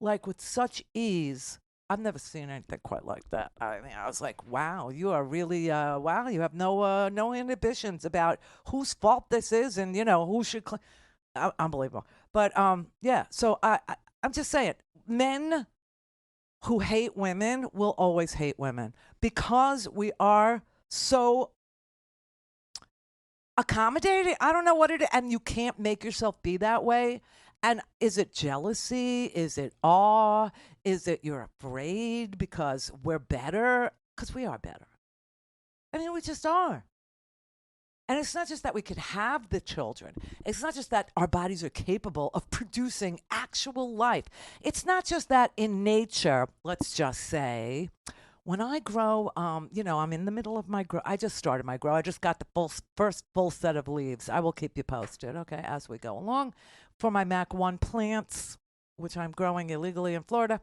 like with such ease. I've never seen anything quite like that. I mean, I was like, wow, you are really, wow, you have no inhibitions about whose fault this is and, who should clean. Unbelievable. But, yeah, so I'm just saying, men who hate women will always hate women because we are so accommodating. I don't know what it is. And you can't make yourself be that way. And is it jealousy? Is it awe? Is it you're afraid because we're better? Because we are better. I mean, we just are. And it's not just that we could have the children. It's not just that our bodies are capable of producing actual life. It's not just that in nature, let's just say, when I grow, I'm in the middle of my grow. I just started my grow. I just got the first full set of leaves. I will keep you posted, okay, as we go along. For my Mac 1 plants, which I'm growing illegally in Florida.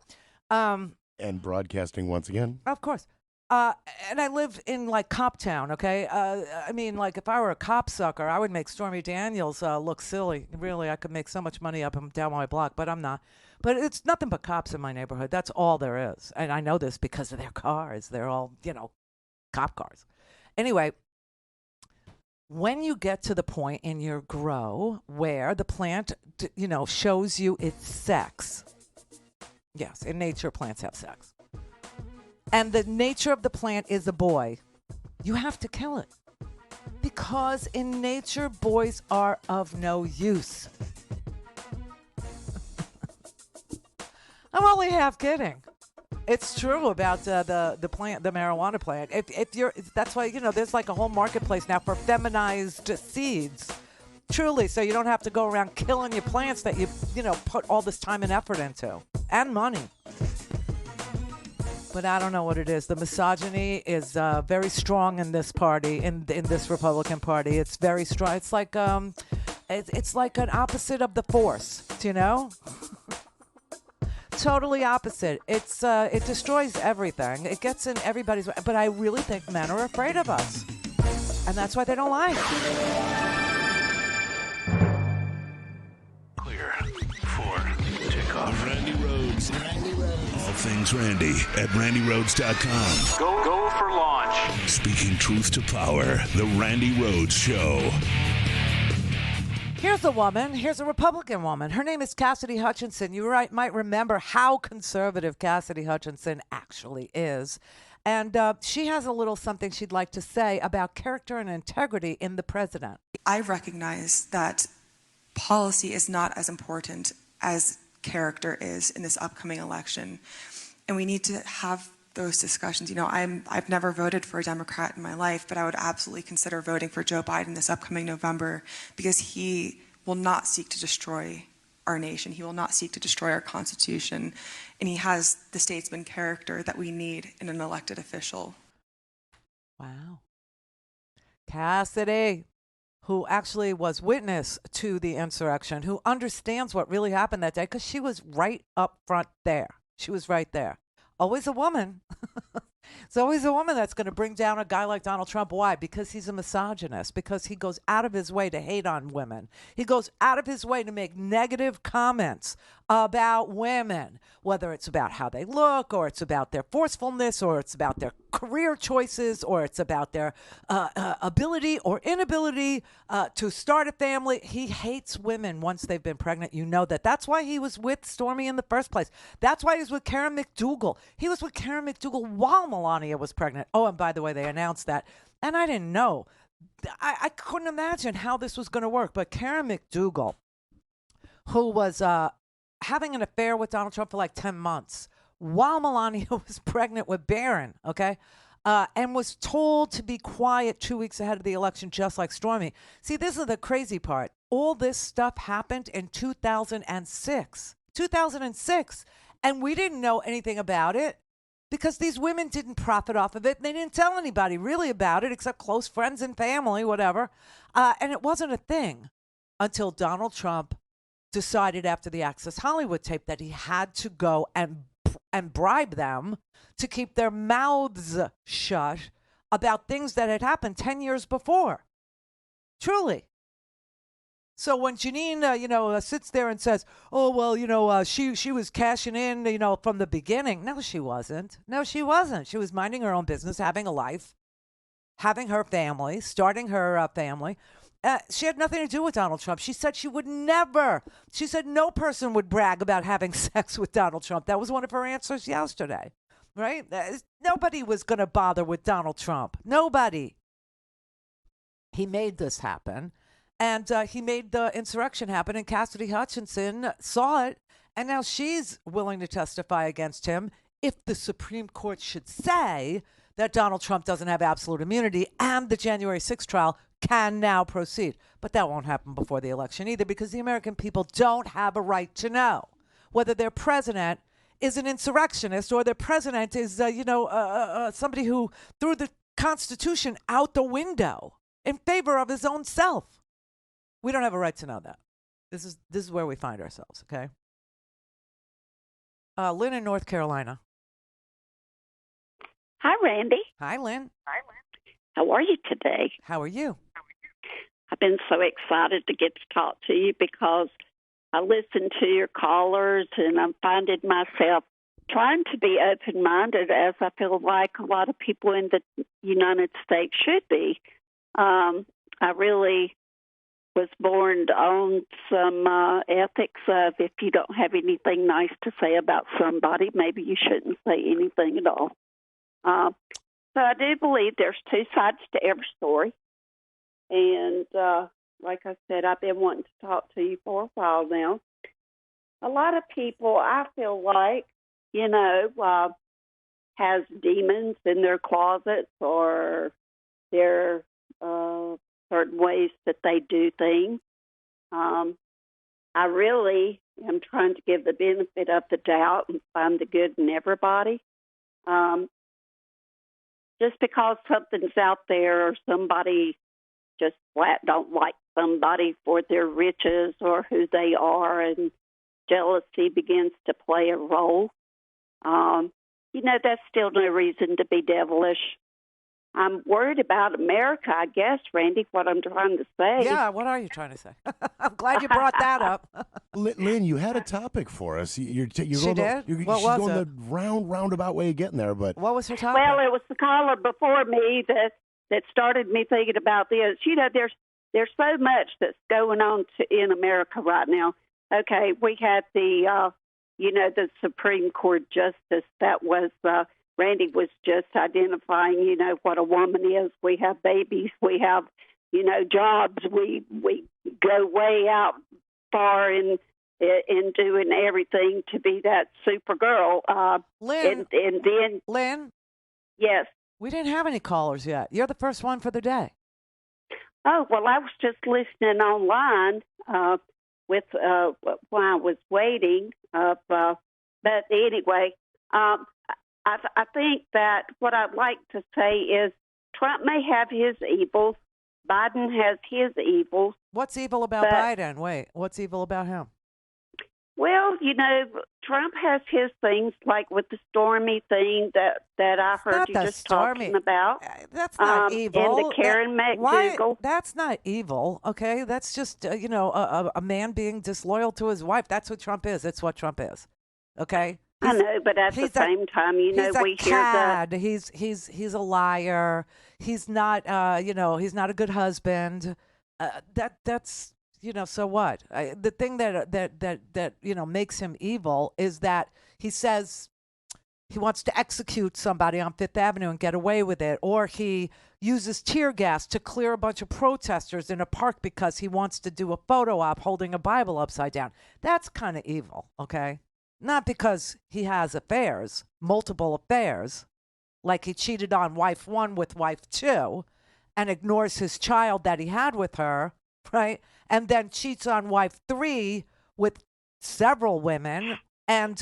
And broadcasting once again. Of course. And I live in, like, Cop Town, okay? I mean, like, if I were a cop sucker, I would make Stormy Daniels look silly. Really, I could make so much money up and down my block, but I'm not. But it's nothing but cops in my neighborhood. That's all there is. And I know this because of their cars. They're all, cop cars. Anyway, when you get to the point in your grow where the plant, shows you its sex. Yes, in nature, plants have sex. And the nature of the plant is a boy. You have to kill it. Because in nature, boys are of no use. I'm only half kidding. It's true about the plant, the marijuana plant. That's why there's like a whole marketplace now for feminized seeds. Truly, so you don't have to go around killing your plants that you put all this time and effort into and money. But I don't know what it is. The misogyny is very strong in this party, in this Republican Party. It's very strong. It's like it's like an opposite of the force. Do you know? Totally opposite. It destroys everything. It gets in everybody's way. But I really think men are afraid of us, and that's why they don't like. Clear for takeoff. Randi Rhodes. All things Randi at RandiRhodes.com. Go for launch. Speaking truth to power, the Randi Rhodes Show. Here's a woman. Here's a Republican woman. Her name is Cassidy Hutchinson. You might remember how conservative Cassidy Hutchinson actually is. And she has a little something she'd like to say about character and integrity in the president. I recognize that policy is not as important as character is in this upcoming election. And we need to have those discussions. I've never voted for a Democrat in my life, but I would absolutely consider voting for Joe Biden this upcoming November because he will not seek to destroy our nation. He will not seek to destroy our Constitution. And he has the statesman character that we need in an elected official. Wow. Cassidy, who actually was witness to the insurrection, who understands what really happened that day because she was right up front there. She was right there. Always a woman. It's always a woman that's going to bring down a guy like Donald Trump. Why? Because he's a misogynist. Because he goes out of his way to hate on women. He goes out of his way to make negative comments about women, whether it's about how they look, or it's about their forcefulness, or it's about their career choices, or it's about their ability or inability to start a family. He hates women once they've been pregnant. You know that. That's why he was with Stormy in the first place. That's why he was with Karen McDougal. He was with Karen McDougal while Melania was pregnant. Oh, and by the way, they announced that. And I didn't know. I couldn't imagine how this was going to work. But Karen McDougal, who was having an affair with Donald Trump for like 10 months while Melania was pregnant with Barron, okay? And was told to be quiet 2 weeks ahead of the election, just like Stormy. See, this is the crazy part. All this stuff happened in 2006. 2006. And we didn't know anything about it because these women didn't profit off of it. They didn't tell anybody really about it except close friends and family, whatever. And it wasn't a thing until Donald Trump decided after the Access Hollywood tape that he had to go and bribe them to keep their mouths shut about things that had happened 10 years before. Truly. So when Janine, sits there and says, oh, well, she was cashing in, from the beginning. No, she wasn't. No, she wasn't. She was minding her own business, having a life, having her family, starting her family. She had nothing to do with Donald Trump. She said she would never. She said no person would brag about having sex with Donald Trump. That was one of her answers yesterday, right? Nobody was going to bother with Donald Trump. Nobody. He made this happen, and he made the insurrection happen, and Cassidy Hutchinson saw it, and now she's willing to testify against him if the Supreme Court should say that Donald Trump doesn't have absolute immunity and the January 6th trial can now proceed. But that won't happen before the election either because the American people don't have a right to know whether their president is an insurrectionist or their president is, somebody who threw the Constitution out the window in favor of his own self. We don't have a right to know that. This is where we find ourselves, okay? Lynn in North Carolina. Hi, Randy. Hi, Lynn. How are you today? How are you? I've been so excited to get to talk to you because I listen to your callers and I'm finding myself trying to be open-minded as I feel like a lot of people in the United States should be. I really was born on some ethics of if you don't have anything nice to say about somebody, maybe you shouldn't say anything at all. So I do believe there's two sides to every story. And like I said, I've been wanting to talk to you for a while now. A lot of people, I feel like, has demons in their closets or their certain ways that they do things. I really am trying to give the benefit of the doubt and find the good in everybody. Just because something's out there or somebody just flat don't like somebody for their riches or who they are and jealousy begins to play a role, that's still no reason to be devilish. I'm worried about America, I guess, Randy, what I'm trying to say. Yeah, what are you trying to say? I'm glad you brought that up. Lynn, you had a topic for us. You're She going did? She's What was going it? the roundabout way of getting there. But what was her topic? Well, it was the caller before me that started me thinking about this. There's so much that's going on in America right now. Okay, we had the Supreme Court justice that was Randy was just identifying, what a woman is. We have babies. We have, jobs. We go way out far in doing everything to be that super girl. Lynn. And then. Lynn? Yes. We didn't have any callers yet. You're the first one for the day. Oh, well, I was just listening online while I was waiting. But anyway, I think that what I'd like to say is Trump may have his evils. Biden has his evils. What's evil about Biden? Wait, what's evil about him? Well, Trump has his things, like with the Stormy thing that I heard you just talking about. That's not evil. And the Karen McDougal. That's not evil, okay? That's just, a man being disloyal to his wife. That's what Trump is. It's what Trump is, okay? I know, but at the same time, we hear that he's a liar. He's not, he's not a good husband. That's. So what? The thing that makes him evil is that he says he wants to execute somebody on Fifth Avenue and get away with it, or he uses tear gas to clear a bunch of protesters in a park because he wants to do a photo op holding a Bible upside down. That's kind of evil, okay? Not because he has affairs, multiple affairs, like he cheated on wife 1 with wife 2 and ignores his child that he had with her, right? And then cheats on wife 3 with several women and,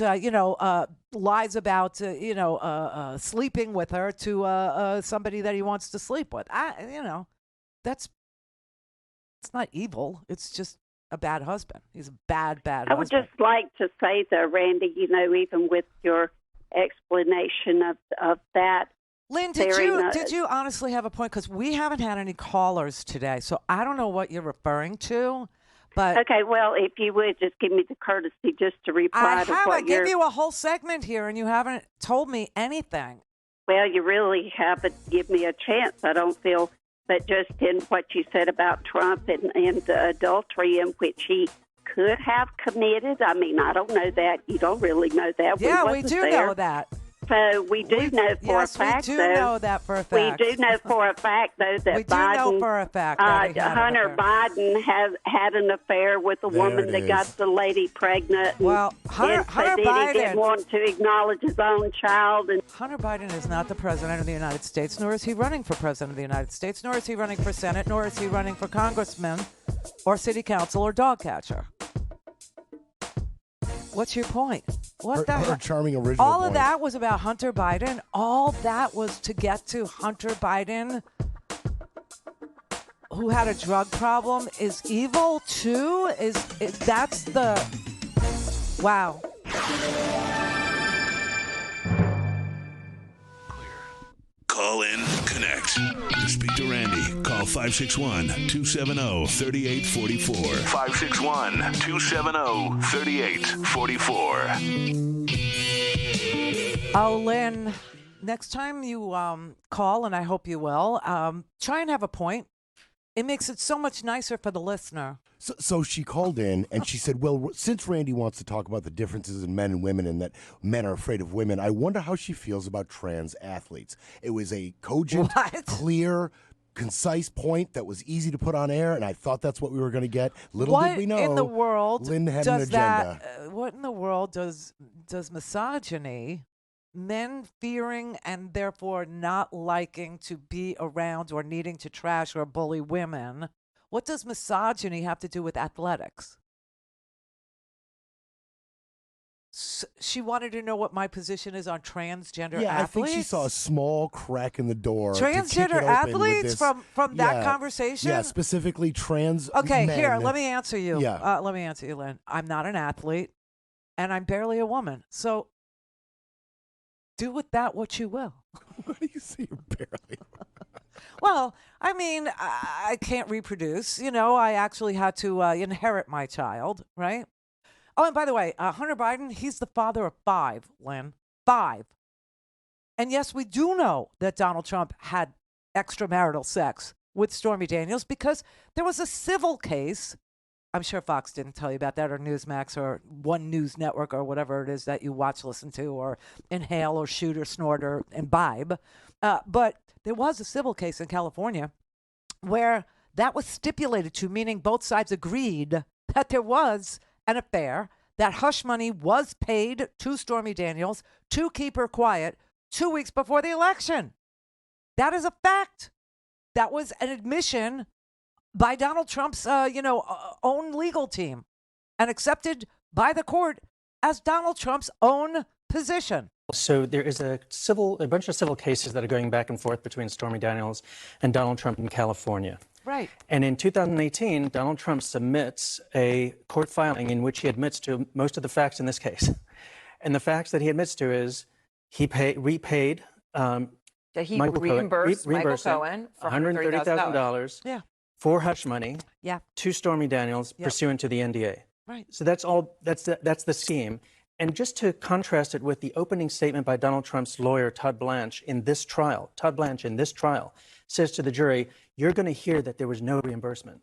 lies about, sleeping with her to somebody that he wants to sleep with. It's not evil. It's just a bad husband. He's a bad husband. I would just like to say, though, Randy, even with your explanation of that. Lynn, did you honestly have a point? Because we haven't had any callers today, so I don't know what you're referring to. But okay, well, if you would just give me the courtesy just to reply to what I gave you a whole segment here, and you haven't told me anything. Well, you really haven't given me a chance, I don't feel. But just in what you said about Trump and the adultery in which he could have committed. I mean, I don't know that. You don't really know that. Yeah, we do know that. So we do know for a fact, we do know that for a fact. We do know for a fact, though, that we do know for a fact Hunter Biden had an affair with a woman that got the lady pregnant. Well, Hunter Biden he didn't want to acknowledge his own child. And Hunter Biden is not the president of the United States, nor is he running for president of the United States, nor is he running for Senate, nor is he running for congressman or city council or dog catcher. What's your point? Her charming original All point. of that was about Hunter Biden. All that was to get to Hunter Biden, who had a drug problem, is evil too. That's the wow. Call in, connect. To speak to Randy, call 561-270-3844. 561-270-3844. Oh, Lynn, next time you call, and I hope you will, try and have a point. It makes it so much nicer for the listener. So she called in and she said, well, since Randy wants to talk about the differences in men and women and that men are afraid of women, I wonder how she feels about trans athletes. It was a cogent, clear, concise point that was easy to put on air, and I thought that's what we were going to get. Little did we know, in the world Lynn had an agenda. What in the world does misogyny, men fearing and therefore not liking to be around or needing to trash or bully women, what does misogyny have to do with athletics? She wanted to know what my position is on transgender athletes. I think she saw a small crack in the door. Transgender athletes from that conversation? Yeah, specifically trans Okay, men. here, let me answer you. Yeah. Let me answer you, Lynn. I'm not an athlete, and I'm barely a woman. So do with that what you will. What do you say you're barely? Well, I mean, I can't reproduce. I actually had to inherit my child, right? Oh, and by the way, Hunter Biden, he's the father of 5, Lynn. 5. And yes, we do know that Donald Trump had extramarital sex with Stormy Daniels because there was a civil case. I'm sure Fox didn't tell you about that, or Newsmax, or One News Network, or whatever it is that you watch, listen to, or inhale, or shoot, or snort, or imbibe. But there was a civil case in California where that was stipulated to, meaning both sides agreed that there was an affair, that hush money was paid to Stormy Daniels to keep her quiet 2 weeks before the election. That is a fact. That was an admission by Donald Trump's, own legal team and accepted by the court as Donald Trump's own position. So there is a bunch of civil cases that are going back and forth between Stormy Daniels and Donald Trump in California. Right. And in 2018, Donald Trump submits a court filing in which he admits to most of the facts in this case. And the facts that he admits to is he repaid reimbursed Michael Cohen for $130,000 for hush money to Stormy Daniels pursuant to the NDA. Right. So that's all. That's the scheme. And just to contrast it with the opening statement by Donald Trump's lawyer, Todd Blanche, in this trial, says to the jury, you're going to hear that there was no reimbursement.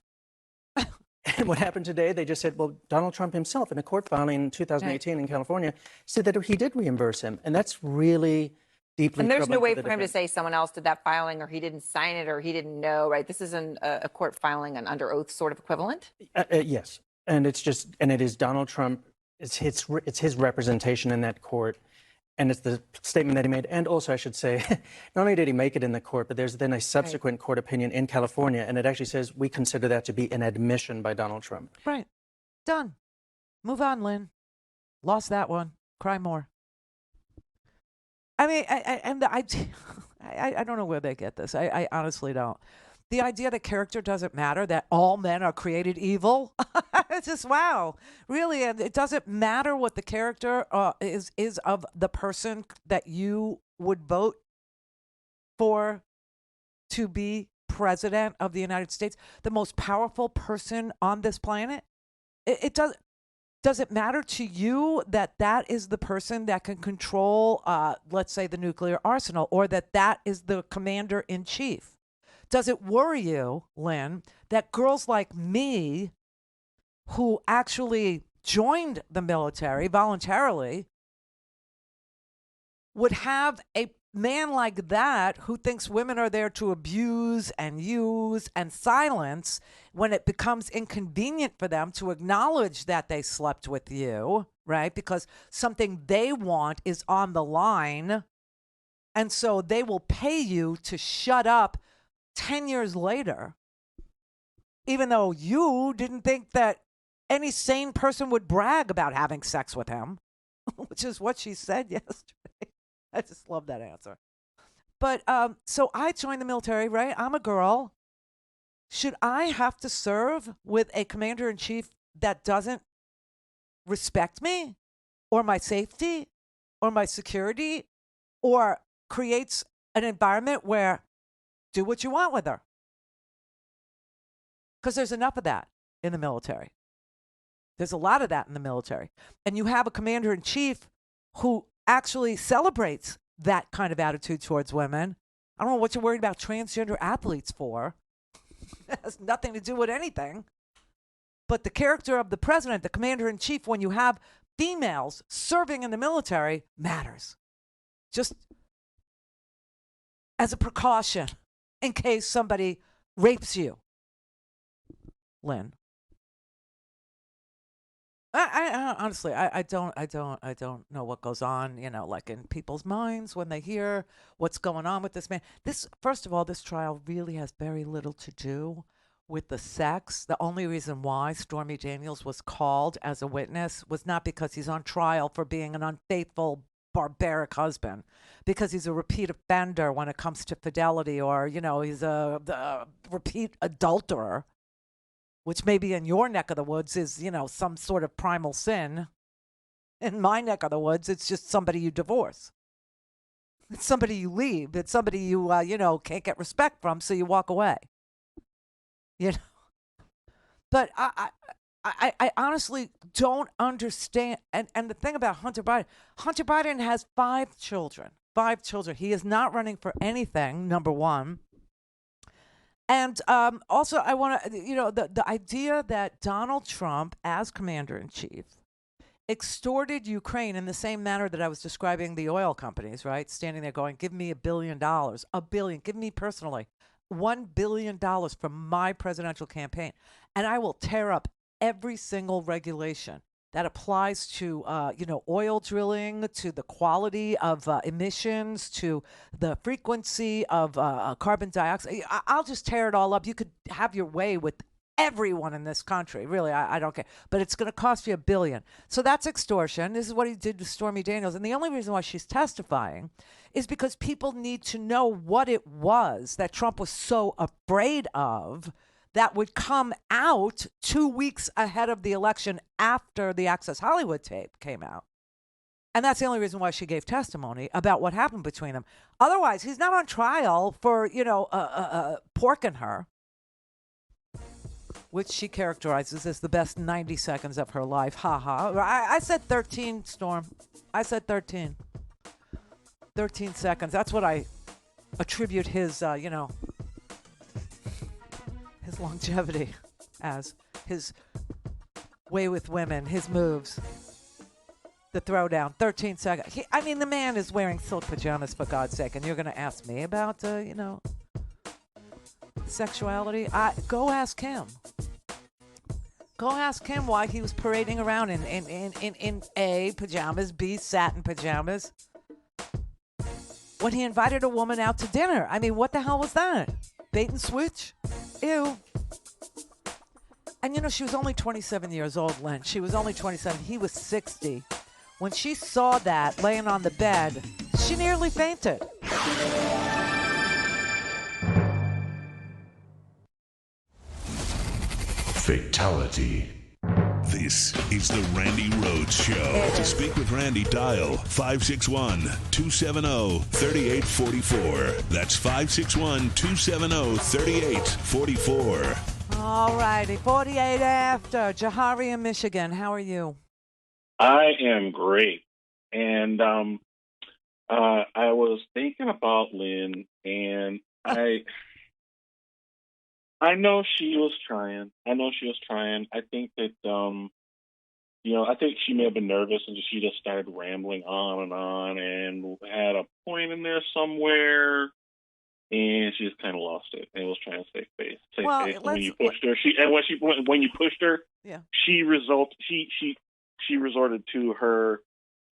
And what happened today, they just said, well, Donald Trump himself, in a court filing in 2018 in California, said that he did reimburse him. And that's really deeply And there's no troubling way the for him to defense. say someone else did that filing, or he didn't sign it, or he didn't know, right? This isn't a court filing, an under oath sort of equivalent? Yes. And it is Donald Trump, it's his representation in that court. And it's the statement that he made. And also, I should say, not only did he make it in the court, but there's then a subsequent court opinion in California. And it actually says we consider that to be an admission by Donald Trump. Right. Done. Move on, Lynn. Lost that one. Cry more. I mean, I don't know where they get this. I honestly don't. The idea that character doesn't matter, that all men are created evil, it's just, wow, really. And it doesn't matter what the character is of the person that you would vote for to be president of the United States, the most powerful person on this planet. It does it matter to you that that is the person that can control, let's say, the nuclear arsenal, or that is the commander in chief? Does it worry you, Lynn, that girls like me, who actually joined the military voluntarily, would have a man like that who thinks women are there to abuse and use and silence when it becomes inconvenient for them to acknowledge that they slept with you, right? Because something they want is on the line. And so they will pay you to shut up 10 years later, even though you didn't think that any sane person would brag about having sex with him, which is what she said yesterday. I just love that answer. But so I joined the military, right? I'm a girl. Should I have to serve with a commander-in-chief that doesn't respect me or my safety or my security, or creates an environment where do what you want with her? Because there's enough of that in the military. There's a lot of that in the military. And you have a commander-in-chief who actually celebrates that kind of attitude towards women. I don't know what you're worried about transgender athletes for. It has nothing to do with anything. But the character of the president, the commander-in-chief, when you have females serving in the military, matters. Just as a precaution in case somebody rapes you, Lynn. I honestly, I don't know what goes on, like in people's minds when they hear what's going on with this man. First of all, this trial really has very little to do with the sex. The only reason why Stormy Daniels was called as a witness was not because he's on trial for being an unfaithful, barbaric husband, because he's a repeat offender when it comes to fidelity, or, he's a repeat adulterer, which maybe in your neck of the woods is, some sort of primal sin. In my neck of the woods, it's just somebody you divorce. It's somebody you leave. It's somebody you, can't get respect from, so you walk away. But I honestly don't understand. And the thing about Hunter Biden has 5 children. 5 children. He is not running for anything, number one. And also, I want to, the idea that Donald Trump, as commander-in-chief, extorted Ukraine in the same manner that I was describing the oil companies, right? Standing there going, give me $1 billion, $1 billion, give me personally $1 billion from my presidential campaign, and I will tear up every single regulation that applies to, oil drilling, to the quality of emissions, to the frequency of carbon dioxide. I'll just tear it all up. You could have your way with everyone in this country. Really, I don't care. But it's going to cost you $1 billion. So that's extortion. This is what he did to Stormy Daniels. And the only reason why she's testifying is because people need to know what it was that Trump was so afraid of that would come out 2 weeks ahead of the election after the Access Hollywood tape came out. And that's the only reason why she gave testimony about what happened between them. Otherwise, he's not on trial for, porking her, which she characterizes as the best 90 seconds of her life. Ha ha. I said 13, Storm. I said 13. 13 seconds. That's what I attribute his, his longevity as. his way with women, his moves. The throwdown, 13 seconds. The man is wearing silk pajamas, for God's sake, and you're going to ask me about, sexuality? Go ask him. Go ask him why he was parading around in A, pajamas, B, satin pajamas, when he invited a woman out to dinner. What the hell was that? Bait and switch? Ew. And, she was only 27 years old, Len. She was only 27. He was 60. When she saw that laying on the bed, she nearly fainted. Fatality. This is the Randi Rhodes Show. To speak with Randi, dial 561-270-3844. That's 561-270-3844. All righty, 48 after. Jahari in Michigan, how are you? I am great. And I was thinking about Lynn, and I know she was trying. I think that, I think she may have been nervous and she just started rambling on and had a point in there somewhere, and she just kind of lost it and was trying to save face. When you pushed her, when you pushed her, yeah, she resorted to her,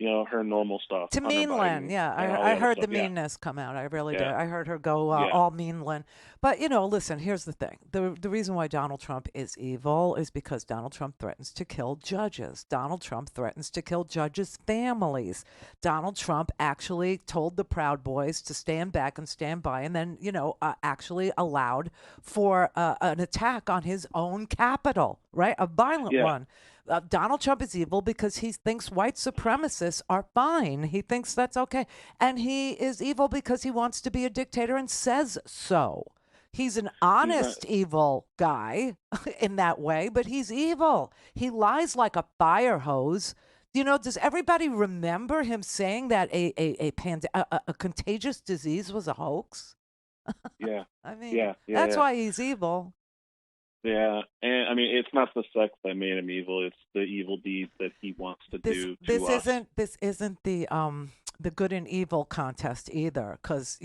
her normal stuff. To mean Lynn, yeah. I heard the meanness come out. I really did. I heard her go all mean Lynn. But, listen, here's the thing. The reason why Donald Trump is evil is because Donald Trump threatens to kill judges. Donald Trump threatens to kill judges' families. Donald Trump actually told the Proud Boys to stand back and stand by, and then, actually allowed for an attack on his own Capitol, right? A violent one. Donald Trump is evil because he thinks white supremacists are fine. He thinks that's okay. And he is evil because he wants to be a dictator and says so. He's an honest, evil guy in that way, but he's evil. He lies like a fire hose. Does everybody remember him saying that a contagious disease was a hoax? Yeah. That's why he's evil. Yeah, and it's not the sex that made him evil; it's the evil deeds that he wants to do. This isn't the good and evil contest either, because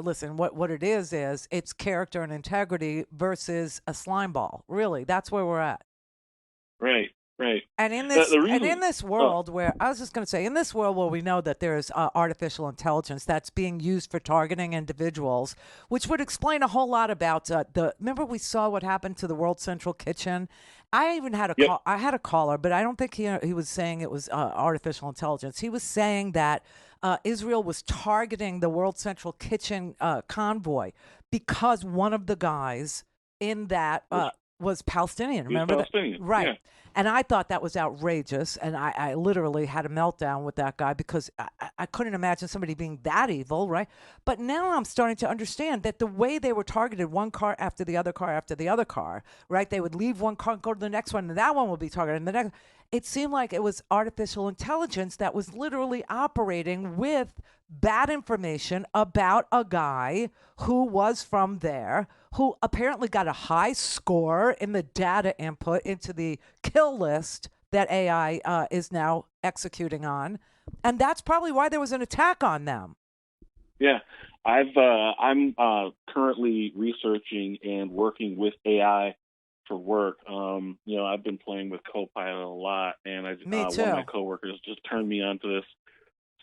listen, what it is it's character and integrity versus a slime ball. Really, that's where we're at. Right. And in this world where I was just going to say, in this world where we know that there's artificial intelligence that's being used for targeting individuals, which would explain a whole lot about remember we saw what happened to the World Central Kitchen. I even had a caller, but I don't think he was saying it was artificial intelligence. He was saying that Israel was targeting the World Central Kitchen convoy because one of the guys in that was Palestinian. Remember that? Right. Yeah. And I thought that was outrageous, and I literally had a meltdown with that guy because I couldn't imagine somebody being that evil, right? But now I'm starting to understand that the way they were targeted, one car after the other car after the other car, right? They would leave one car and go to the next one, and that one would be targeted, and the next. It seemed like it was artificial intelligence that was literally operating with bad information about a guy who was from there, who apparently got a high score in the data input into the kill list that AI is now executing on. And that's probably why there was an attack on them. Yeah. I'm currently researching and working with AI for work. I've been playing with Copilot a lot, and Me too. One of my coworkers just turned me onto this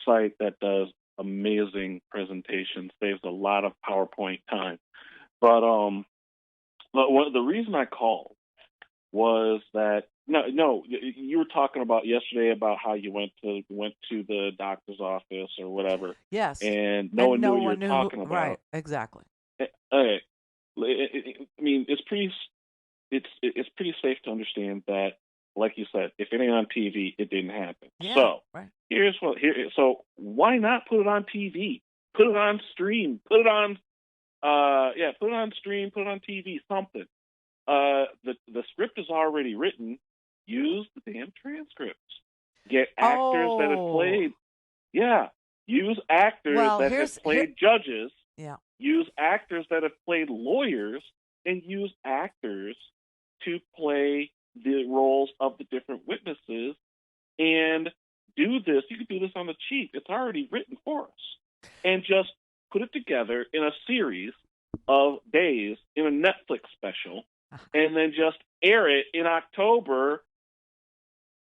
site that does amazing presentations, saves a lot of PowerPoint time. But the reason I called was that you were talking about yesterday about how you went to the doctor's office or whatever. Yes. And no one knew what you were talking about. Right. Exactly. Okay. It's pretty safe to understand that, like you said, if it ain't on TV, it didn't happen. Yeah, so right. So why not put it on TV? Put it on stream. Put it on stream. Put it on TV. Something. The script is already written. Use the damn transcripts. Get actors that have played. Yeah. Use actors that have played judges. Yeah. Use actors that have played lawyers, and use actors to play the roles of the different witnesses and do this. You could do this on the cheap. It's already written for us. And just put it together in a series of days in a Netflix special, and then just air it in October,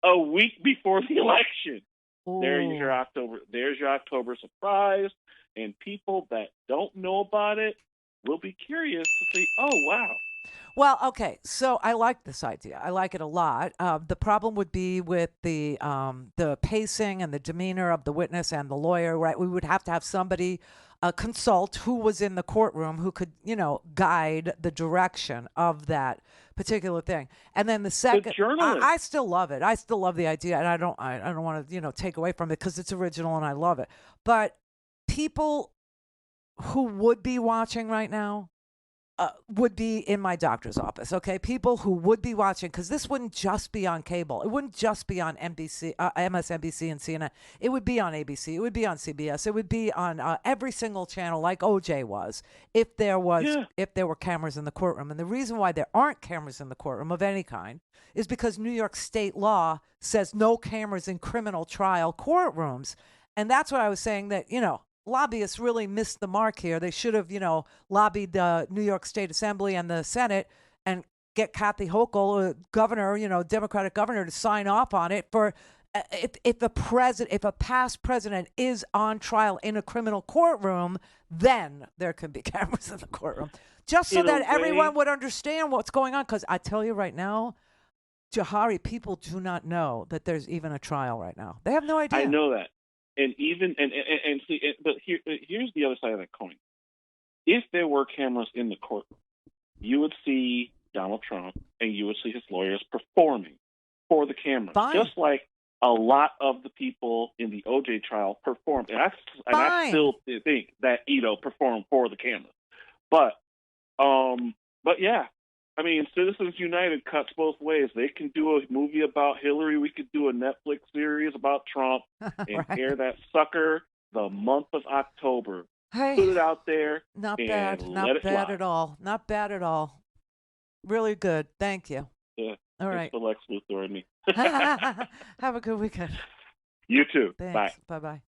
a week before the election. There's your October surprise, and people that don't know about it will be curious to see, oh, wow. Well, okay, so I like this idea. I like it a lot. The problem would be with the pacing and the demeanor of the witness and the lawyer, right? We would have to have somebody consult who was in the courtroom who could, guide the direction of that particular thing. And then the second, I still love it. I still love the idea, and I don't want to, take away from it because it's original and I love it. But people who would be watching right now would be in my doctor's office, okay? People who would be watching, because this wouldn't just be on cable. It wouldn't just be on NBC, MSNBC and CNN. It would be on ABC. It would be on CBS. It would be on every single channel like OJ was if there were cameras in the courtroom. And the reason why there aren't cameras in the courtroom of any kind is because New York state law says no cameras in criminal trial courtrooms. And that's what I was saying that, lobbyists really missed the mark here. They should have, lobbied the New York State Assembly and the Senate and get Kathy Hochul, governor, Democratic governor, to sign off on it for if a past president is on trial in a criminal courtroom, then there can be cameras in the courtroom, just so that everyone would understand what's going on. Because I tell you right now, Jahari, people do not know that there's even a trial right now. They have no idea. I know that. And even and see, but here's the other side of that coin. If there were cameras in the courtroom, you would see Donald Trump and you would see his lawyers performing for the cameras, just like a lot of the people in the OJ trial performed. And I still think that performed for the cameras. But yeah. I mean, Citizens United cuts both ways. They can do a movie about Hillary. We could do a Netflix series about Trump and air that sucker the month of October. Hey, put it out there. Not and bad. Not let it bad fly. at all. Not bad at all. Really good. Thank you. Yeah. All right. It's the Lex Luthor in me. Have a good weekend. You too. Thanks. Bye-bye.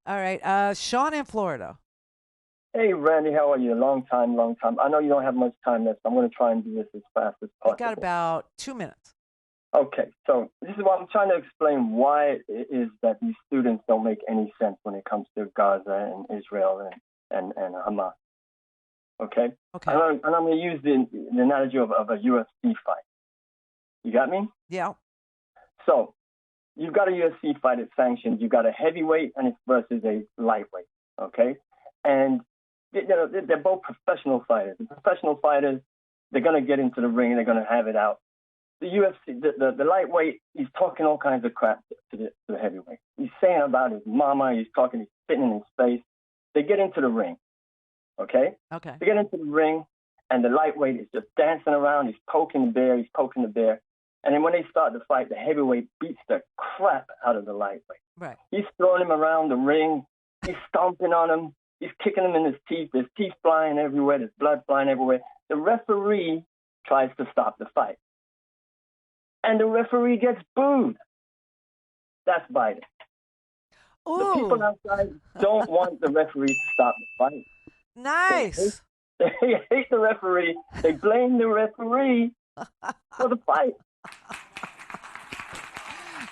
All right. Sean in Florida. Hey, Randy, how are you? Long time. I know you don't have much time left. I'm going to try and do this as fast as possible. You got about 2 minutes. Okay, so this is what I'm trying to explain why it is that these students don't make any sense when it comes to Gaza and Israel and Hamas. Okay? Okay. And I'm going to use the analogy of a UFC fight. You got me? Yeah. So you've got a UFC fight that's sanctioned. You've got a heavyweight and it's versus a lightweight. Okay? And they're both professional fighters. The professional fighters, they're going to get into the ring and they're going to have it out. The UFC, the lightweight, he's talking all kinds of crap to the heavyweight. He's saying about his mama. He's spitting in his face. They get into the ring, okay? Okay. They get into the ring, and the lightweight is just dancing around. He's poking the bear. And then when they start the fight, the heavyweight beats the crap out of the lightweight. Right. He's throwing him around the ring. He's stomping on him. He's kicking him in his teeth. There's teeth flying everywhere. There's blood flying everywhere. The referee tries to stop the fight. And the referee gets booed. That's Biden. Ooh. The people outside don't want the referee to stop the fight. Nice. They hate the referee. They blame the referee for the fight.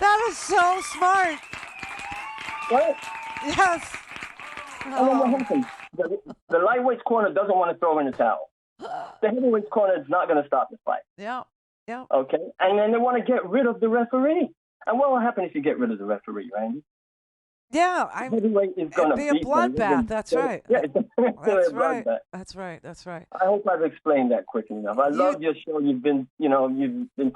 That is so smart. What? Yes. And then what happens? The lightweight's corner doesn't want to throw in the towel. The heavyweight's corner is not going to stop the fight. Yeah. Yeah. Okay? And then they want to get rid of the referee. And what will happen if you get rid of the referee, Randy? Yeah, heavyweight is going to be a bloodbath. That's right. Yeah, it's That's right. bloodbath. That's right. That's right. I hope I've explained that quickly enough. I love your show. You've been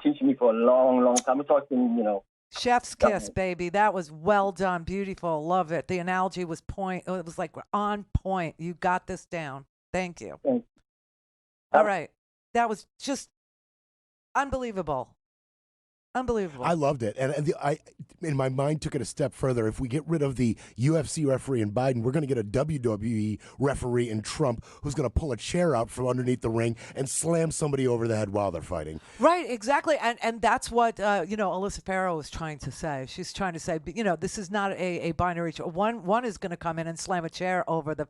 teaching me for a long, long time. We're talking, Chef's kiss, baby. That was well done. Beautiful. Love it. The analogy was it was like on point. You got this down. Thank you. Thanks. All right. That was just unbelievable. Unbelievable. I loved it. And I, in my mind, took it a step further. If we get rid of the UFC referee in Biden, we're going to get a WWE referee in Trump who's going to pull a chair out from underneath the ring and slam somebody over the head while they're fighting. Right, exactly. And that's what, Alyssa Farrow was trying to say. She's trying to say, this is not a binary. One is going to come in and slam a chair over the,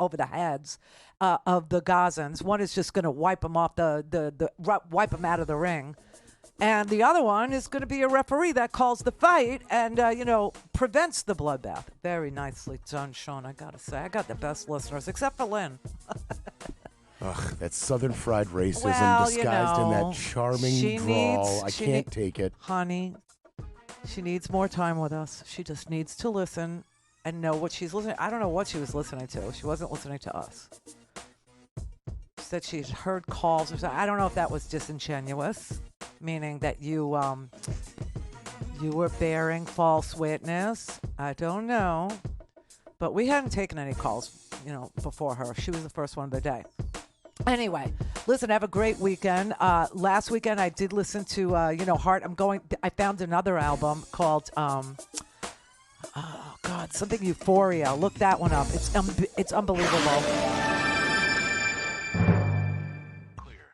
over the heads of the Gazans. One is just going to wipe them off wipe them out of the ring. And the other one is going to be a referee that calls the fight and, prevents the bloodbath. Very nicely done, Sean, I got to say. I got the best listeners, except for Lynn. Ugh, that southern fried racism disguised in that charming drawl. I can't take it. Honey, she needs more time with us. She just needs to listen and know what she's listening. I don't know what she was listening to. She wasn't listening to us. She said she'd heard calls or something. I don't know if that was disingenuous, meaning that you were bearing false witness. I don't know. But we hadn't taken any calls, before her. She was the first one of the day. Anyway, listen, have a great weekend. Last weekend I did listen to, Heart. I found another album called, something Euphoria. Look that one up. It's unbelievable.